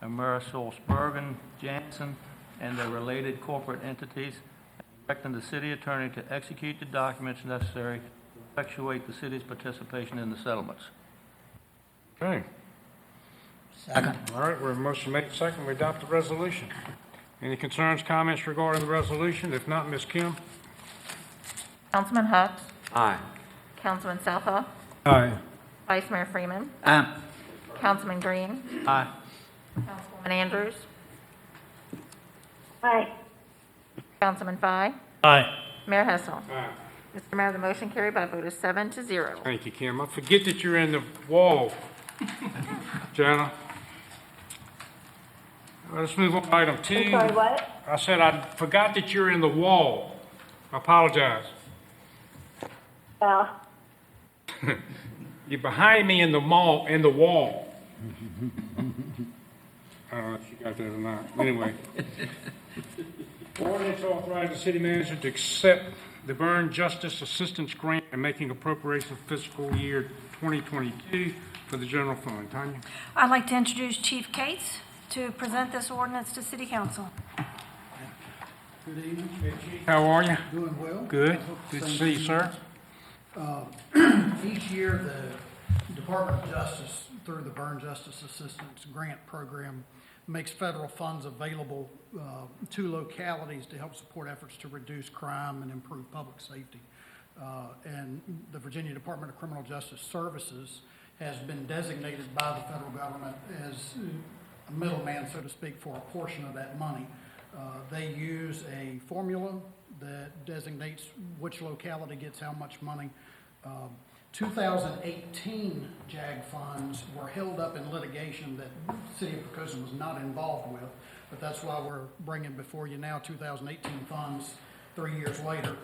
AmerisourceBergen, Janssen, and their related corporate entities, and directing the city attorney to execute the documents necessary to effectuate the city's participation in the settlements. Okay. Second. All right, we're motion made second, we adopt the resolution. Any concerns, comments regarding the resolution? If not, Ms. Kim? Councilman Hux, Aye. Councilman Southall, Aye. Vice Mayor Freeman, Aye. Councilman Green, Aye. Councilwoman Andrews, Aye. Councilman Fye, Aye. Mayor Hessel. Aye. Mr. Mayor, the motion carried by a vote of 7-0. Thank you, Kim. I forget that you're in the wall, Jana. Let's move on to item two. I'm sorry, what? I said I forgot that you're in the wall. I apologize. You're behind me in the wall. I don't know if you got that or not. Anyway. Ordinance authorizing the city manager to accept the Burn Justice Assistance Grant and making appropriation for fiscal year 2022 for the general fund. Tanya? I'd like to introduce Chief Cates to present this ordinance to City Council. Good evening. How are you? Doing well. Good. Hope Good the to same see you, to sir. Each year, the Department of Justice, through the Burn Justice Assistance Grant Program, makes federal funds available to localities to help support efforts to reduce crime and improve public safety. And the Virginia Department of Criminal Justice Services has been designated by the federal government as a middleman, so to speak, for a portion of that money. They use a formula that designates which locality gets how much money. 2018 JAG funds were held up in litigation that the City of Poquoson was not involved with, but that's why we're bringing before you now 2018 funds 3 years later.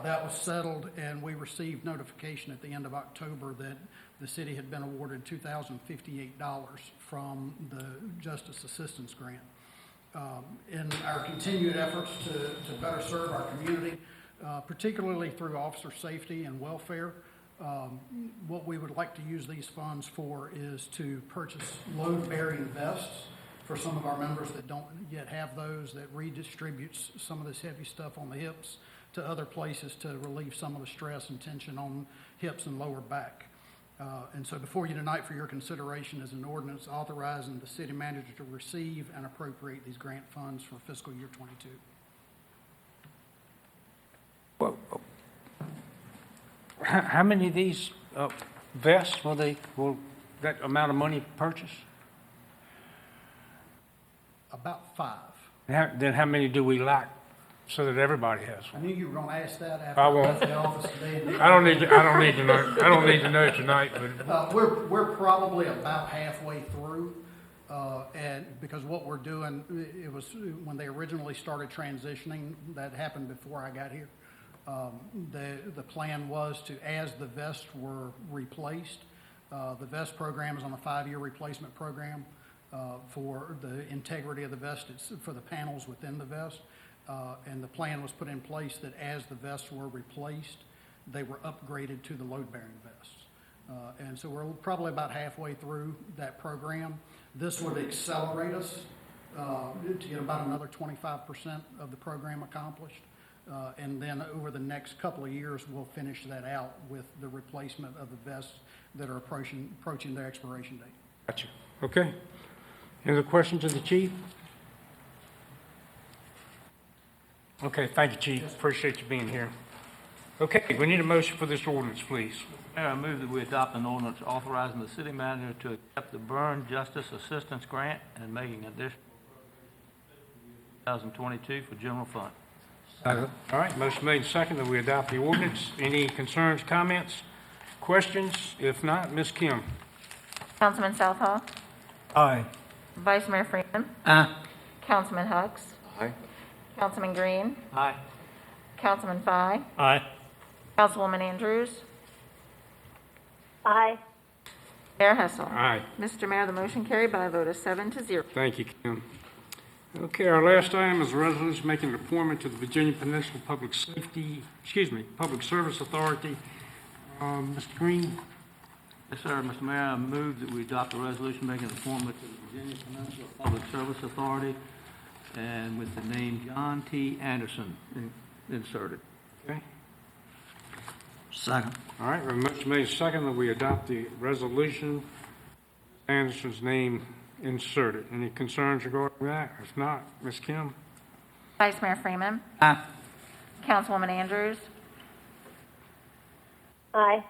That was settled, and we received notification at the end of October that the city had been awarded $2,058 from the Justice Assistance Grant. In our continued efforts to better serve our community, particularly through officer safety and welfare, what we would like to use these funds for is to purchase load-bearing vests for some of our members that don't yet have those, that redistributes some of this heavy stuff on the hips to other places to relieve some of the stress and tension on hips and lower back. And so before you tonight for your consideration is an ordinance authorizing the city manager to receive and appropriate these grant funds for fiscal year 22. Well, how many of these vests will that amount of money purchase? About 5. Then how many do we lack so that everybody has I one? knew you were going to ask that after I I won't. left the office today. I don't need to know. I don't need to know tonight, but We're probably about halfway through, and because what we're doing, it was when they originally started transitioning, that happened before I got here. The plan was to, as the vests were replaced, the vest program is on a 5-year replacement program for the integrity of the vest, it's for the panels within the vest. And the plan was put in place that as the vests were replaced, they were upgraded to the load-bearing vests. And so we're probably about halfway through that program. This would accelerate us to get about another 25% of the program accomplished. And then over the next couple of years, we'll finish that out with the replacement of the vests that are approaching their expiration date. Gotcha. Okay. Any other questions of the chief? Okay, thank you, chief. Appreciate you being here. Okay, we need a motion for this ordinance, please. Mayor, I move that we adopt an ordinance authorizing the city manager to accept the Burn Justice Assistance Grant and making additional 2022 for general fund. All right, motion made and second that we adopt the ordinance. Any concerns, comments, questions? If not, Ms. Kim. Councilman Southall, Aye. Vice Mayor Freeman, Aye. Councilman Hux, Aye. Councilman Green, Aye. Councilman Fye, Aye. Councilwoman Andrews, Aye. Mayor Hessel. Aye. Mr. Mayor, the motion carried by a vote of 7-0. Thank you, Kim. Okay, our last item is a resolution making an appointment to the Virginia Peninsula Public Service Authority. Mr. Green? Yes, sir. Mr. Mayor, I move that we adopt a resolution making an appointment to the Virginia Peninsula Public Service Authority and with the name John T. Anderson inserted. Okay. Second. All right, we have a motion made and second that we adopt the resolution, Anderson's name inserted. Any concerns regarding that? If not, Ms. Kim? Vice Mayor Freeman, Aye. Councilwoman Andrews, Aye.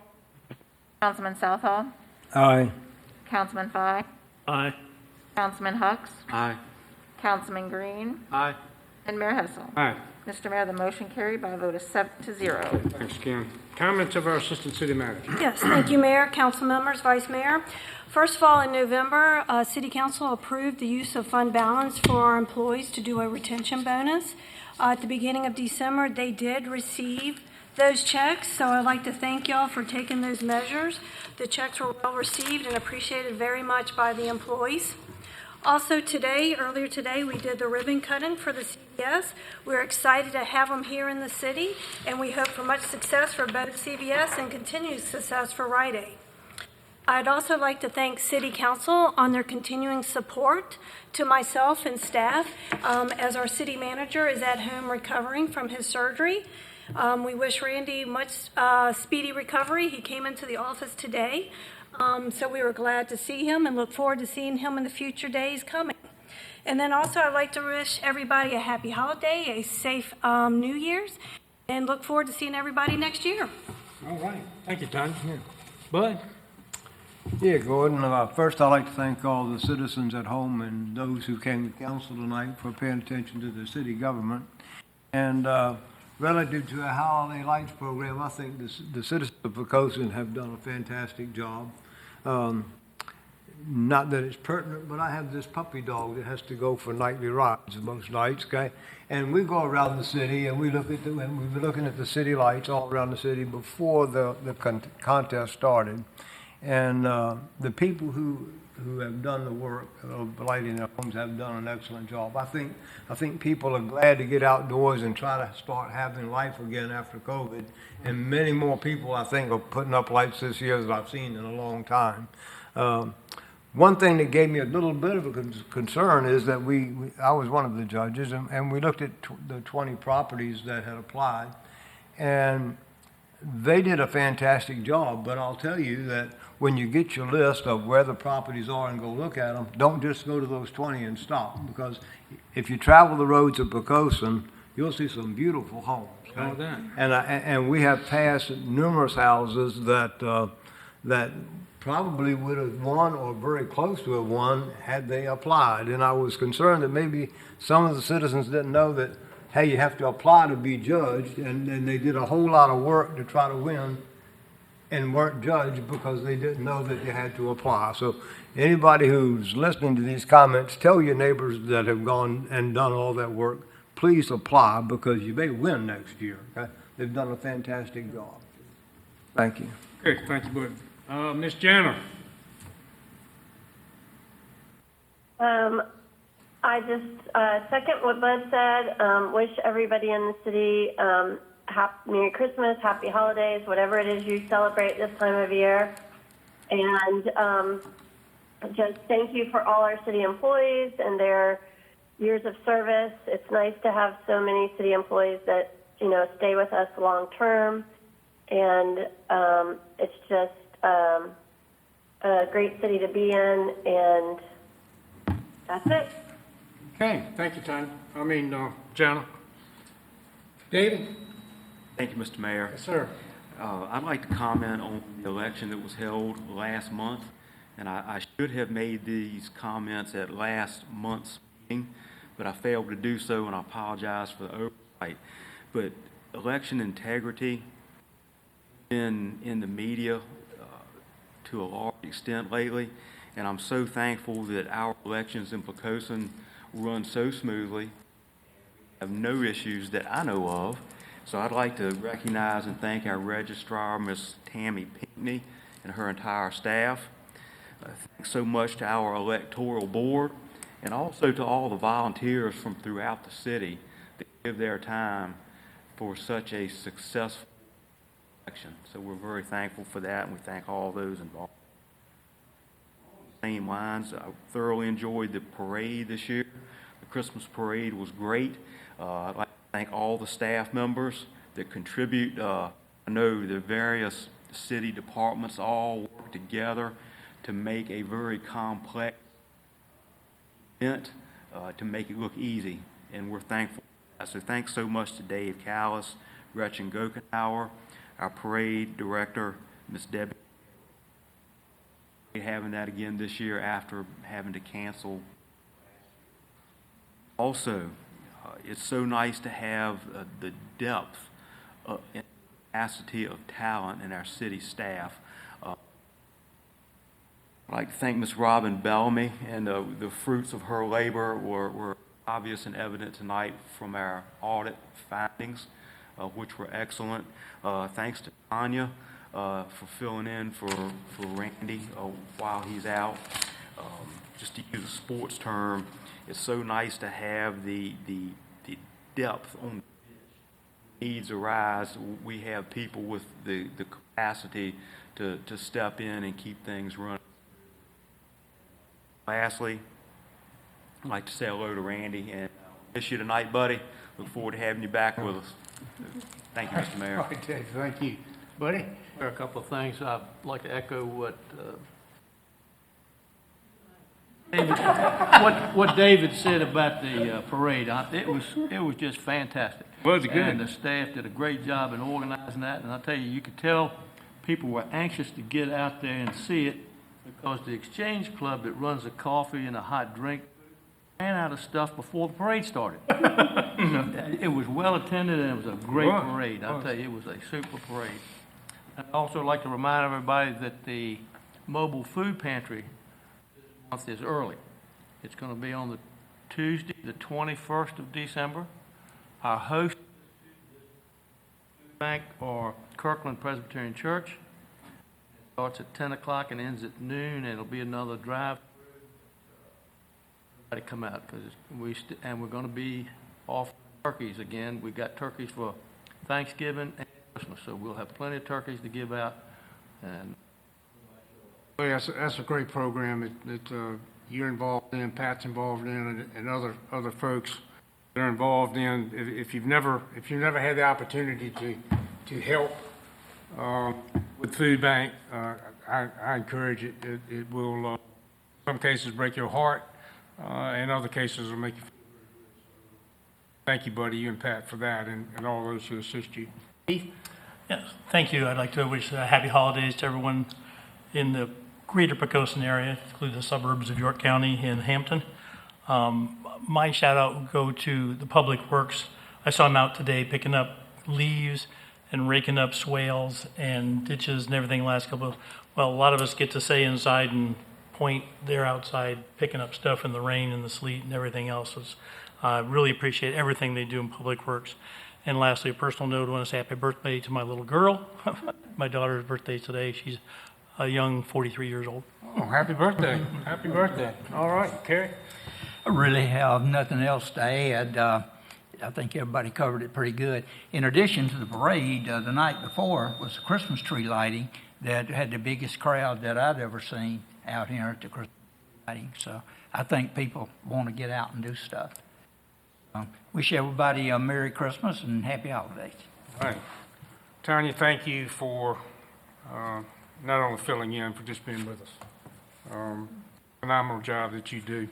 Councilman Southall, Aye. Councilman Fye, Aye. Councilman Hux, Aye. Councilman Green, Aye. and Mayor Hessel. Aye. Mr. Mayor, the motion carried by a vote of 7-0. Thanks, Kim. Comments of our Assistant City Manager? Yes, thank you, Mayor, council members, Vice Mayor. First of all, in November, City Council approved the use of fund balance for our employees to do a retention bonus. At the beginning of December, they did receive those checks, so I'd like to thank y'all for taking those measures. The checks were well received and appreciated very much by the employees. Also earlier today, we did the ribbon cutting for the CVS. We're excited to have them here in the city, and we hope for much success for both CVS and continued success for Rite Aid. I'd also like to thank City Council on their continuing support to myself and staff as our city manager is at home recovering from his surgery. We wish Randy much speedy recovery. He came into the office today. So we were glad to see him and look forward to seeing him in the future days coming. And then also I'd like to wish everybody a happy holiday, a safe New Year's, and look forward to seeing everybody next year. All right. Thank you, Tony. Bud? Yeah, Gordon, first I'd like to thank all the citizens at home and those who came to council tonight for paying attention to the city government. And relative to a holiday lights program, I think the citizens of Poquoson have done a fantastic job. Not that it's pertinent, but I have this puppy dog that has to go for nightly rides most nights, okay? And we go around the city and we look at and we were looking at the city lights all around the city before the contest started. And the people who have done the work of lighting their homes have done an excellent job. I think people are glad to get outdoors and try to start having life again after COVID. And many more people, I think, are putting up lights this year than I've seen in a long time. One thing that gave me a little bit of a concern is that I was one of the judges, and we looked at the 20 properties that had applied, and they did a fantastic job. But I'll tell you that when you get your list of where the properties are and go look at them, don't just go to those 20 and stop, because if you travel the roads of Poquoson, you'll see some beautiful homes. Okay? And we have passed numerous houses that probably would have won or very close to have won had they applied. And I was concerned that maybe some of the citizens didn't know that, hey, you have to apply to be judged, and they did a whole lot of work to try to win and weren't judged because they didn't know that you had to apply. So anybody who's listening to these comments, tell your neighbors that have gone and done all that work, please apply, because you may win next year. Okay? They've done a fantastic job. Thank you. Okay, thank you, Bud. Ms. Janner? I just second what Bud said. Wish everybody in the city Merry Christmas, Happy Holidays, whatever it is you celebrate this time of year. And just thank you for all our city employees and their years of service. It's nice to have so many city employees that stay with us long term. And it's just a great city to be in, and that's it. Okay, thank you, Tanya. Jana. David? Thank you, Mr. Mayor. Yes, sir. I'd like to comment on the election that was held last month, and I should have made these comments at last month's meeting, but I failed to do so, and I apologize for the oversight. But election integrity in the media to a large extent lately, and I'm so thankful that our elections in Poquoson run so smoothly, have no issues that I know of. So I'd like to recognize and thank our registrar, Ms. Tammy Pinckney, and her entire staff. Thanks so much to our electoral board, and also to all the volunteers from throughout the city that give their time for such a successful election. So we're very thankful for that, and we thank all those involved. Same lines, I thoroughly enjoyed the parade this year. The Christmas parade was great. I'd like to thank all the staff members that contribute. I know the various city departments all work together to make a very complex event, to make it look easy, and we're thankful. So thanks so much to Dave Callis, Gretchen Gokenhauer, our parade director, Ms. Debbie. Having that again this year after having to cancel. Also, it's so nice to have the depth and capacity of talent in our city staff. I'd like to thank Ms. Robin Bellamy, and the fruits of her labor were obvious and evident tonight from our audit findings, which were excellent. Thanks to Tanya for filling in for Randy while he's out. Just to use a sports term, it's so nice to have the depth on the needs arise. We have people with the capacity to step in and keep things running. Lastly, I'd like to say hello to Randy and miss you tonight, buddy. Look forward to having you back with us. Thank you, Mr. Mayor. All right, Dave, thank you. Buddy? There are a couple of things I'd like to echo what David said about the parade. It was just fantastic. Was it good? And the staff did a great job in organizing that. And I tell you, you could tell people were anxious to get out there and see it, because the Exchange Club that runs a coffee and a hot drink ran out of stuff before the parade started. So it was well attended, and it was a great parade. I'll tell you, it was a super parade. I'd also like to remind everybody that the mobile food pantry this month is early. It's going to be on the Tuesday, the 21st of December. Our host bank or Kirkland Presbyterian Church. It starts at 10 o'clock and ends at noon, and it'll be another drive. Everybody come out, because we're going to be off turkeys again. We got turkeys for Thanksgiving and Christmas, so we'll have plenty of turkeys to give out. And Well, that's a great program that you're involved in, Pat's involved in, and other folks that are involved in. If you've never had the opportunity to help with food bank, I encourage it. It will, in some cases, break your heart. In other cases, it'll make you feel very good. Thank you, buddy, you and Pat, for that, and all those who assist you. Keith? Yes, thank you. I'd like to wish happy holidays to everyone in the greater Poquoson area, including the suburbs of York County and Hampton. My shout out would go to the Public Works. I saw them out today picking up leaves and raking up swales and ditches and everything last couple of, well, a lot of us get to stay inside and point. They're outside picking up stuff in the rain and the sleet and everything else. I really appreciate everything they do in Public Works. And lastly, a personal note, I want to say happy birthday to my little girl. My daughter's birthday today. She's a young 43 years old. Oh, happy birthday. Happy birthday. All right, Kerry? I really have nothing else to add. I think everybody covered it pretty good. In addition to the parade, the night before was the Christmas tree lighting that had the biggest crowd that I've ever seen out here at the Christmas lighting. So I think people want to get out and do stuff. wish everybody a Merry Christmas and Happy Holidays. All right. Tanya, thank you for not only filling in, for just being with us. Phenomenal job that you do.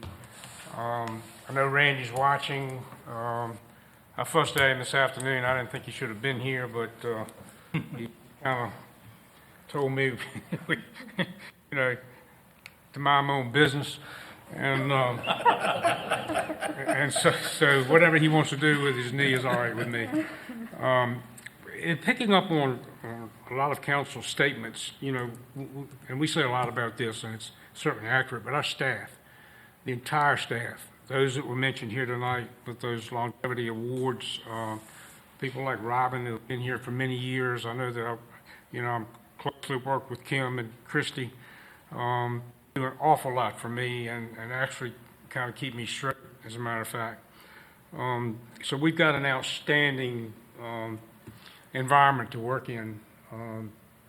I know Randy's watching. I fussed at him this afternoon. I didn't think he should have been here, but he kind of told me, you know, to mind my own business. And so whatever he wants to do with his knee is all right with me. In picking up on a lot of council statements, you know, and we say a lot about this, and it's certainly accurate, but our staff, the entire staff, those that were mentioned here tonight with those longevity awards, people like Robin who've been here for many years. I know that I'm closely worked with Kim and Christy, do an awful lot for me and actually kind of keep me straight, as a matter of fact. So we've got an outstanding environment to work in.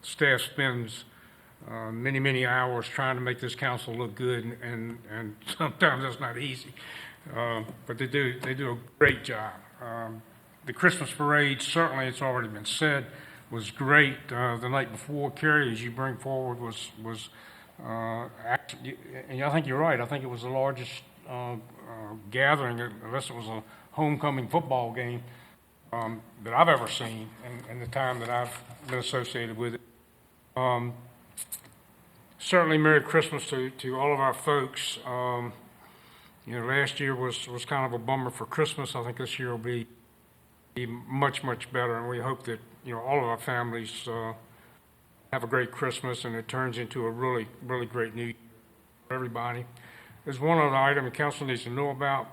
Staff spends many hours trying to make this council look good, and sometimes that's not easy. But they do a great job. The Christmas parade, certainly, it's already been said, was great. The night before, Carrie, as you bring forward, was actually, and I think you're right. I think it was the largest gathering, unless it was a homecoming football game, that I've ever seen in the time that I've been associated with it. Certainly, Merry Christmas to all of our folks. You know, last year was kind of a bummer for Christmas. I think this year will be much better, and we hope that, you know, all of our families have a great Christmas and it turns into a really great New Year for everybody. There's one other item the council needs to know about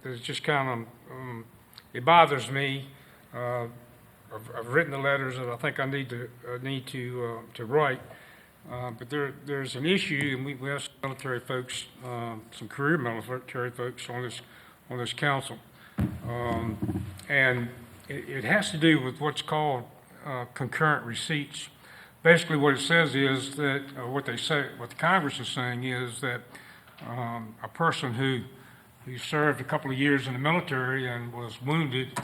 that's just kind of it bothers me. I've written the letters that I think I need to write. But there's an issue, and we have some military folks, some career military folks on this council, and it has to do with what's called concurrent receipts. Basically, what it says is that what the Congress is saying is that a person who served a couple of years in the military and was wounded,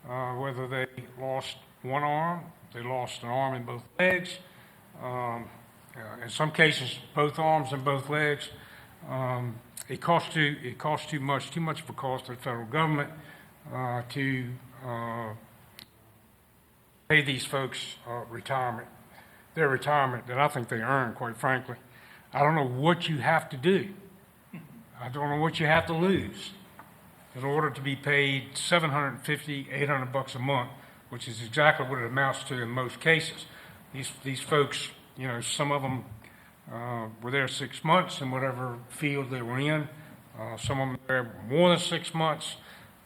whether they lost one arm, they lost an arm and both legs. In some cases, both arms and both legs. It costs too much of a cost to the federal government to pay these folks their retirement that I think they earn, quite frankly. I don't know what you have to do. I don't know what you have to lose in order to be paid $750, $800 a month, which is exactly what it amounts to in most cases. These folks, you know, some of them were there 6 months in whatever field they were in. Some of them were there more than 6 months.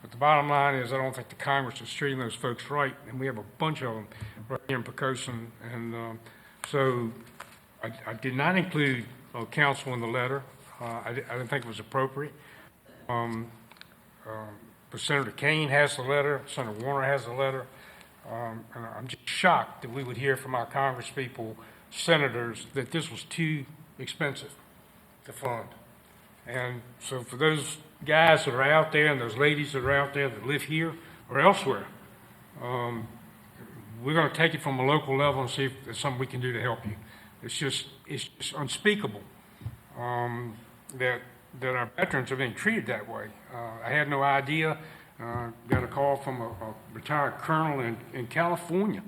But the bottom line is I don't think the Congress is treating those folks right, and we have a bunch of them right here in Poquoson. And so I did not include counsel in the letter. I didn't think it was appropriate. But Senator Kane has the letter. Senator Warner has the letter. And I'm just shocked that we would hear from our congresspeople, senators, that this was too expensive to fund. And so for those guys that are out there and those ladies that are out there that live here or elsewhere, we're going to take it from a local level and see if there's something we can do to help you. It's just unspeakable that our veterans are being treated that way. I had no idea. Got a call from a retired colonel in California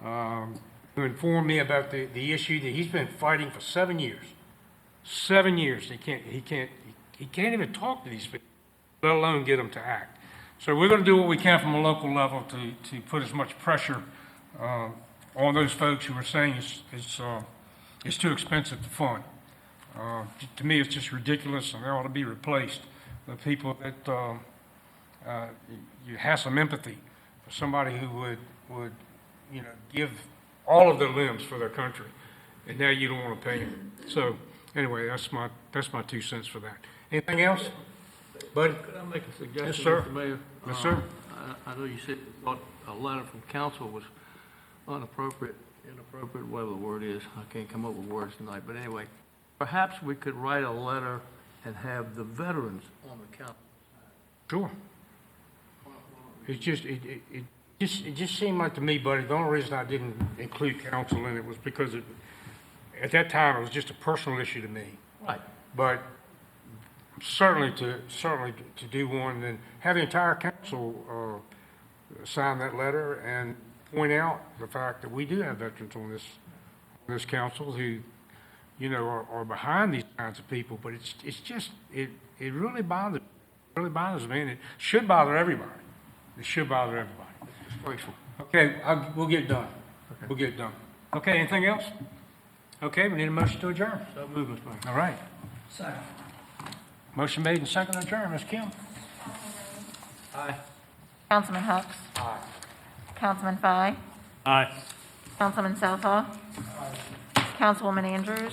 who informed me about the issue that he's been fighting for 7 years. 7 years. He can't even talk to these people, let alone get them to act. So we're going to do what we can from a local level to put as much pressure on those folks who are saying it's too expensive to fund. To me, it's just ridiculous, and they ought to be replaced. The people that you have some empathy for somebody who would give all of their limbs for their country, and now you don't want to pay them. So anyway, that's my 2 cents for that. Anything else, buddy? Could I make a suggestion, Yes, sir. Mr. Mayor? Yes, sir. I know you said you thought a letter from council was inappropriate, whatever the word is. I can't come up with words tonight, but anyway, perhaps we could write a letter and have the veterans on the council Sure. It just seemed like to me, buddy, the only reason I didn't include council in it was because at that time, it was just a personal issue to me. Right. But certainly to do one, then have the entire council sign that letter and point out the fact that we do have veterans on this council who, you know, are behind these kinds of people. But it's just it really bothers me, and it should bother everybody. It should bother everybody. Disgraceful. Okay, we'll get it done. Okay. We'll get it done. Okay, anything else? Okay, we need a motion to adjourn. So move, Mr. Mayor. All right. Second. Motion made and second to adjourn. Ms. Kim? Aye. Councilman Hux. Aye. Councilman Fye. Aye. Councilman Southall. Councilwoman Andrews.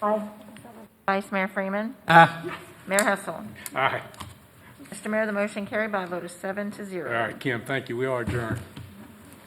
Aye. Vice Mayor Freeman. Aye. Mayor Hessel. Aye. Mr. Mayor, the motion carried by a vote of 7-0. All right, Kim, thank you. We are adjourned.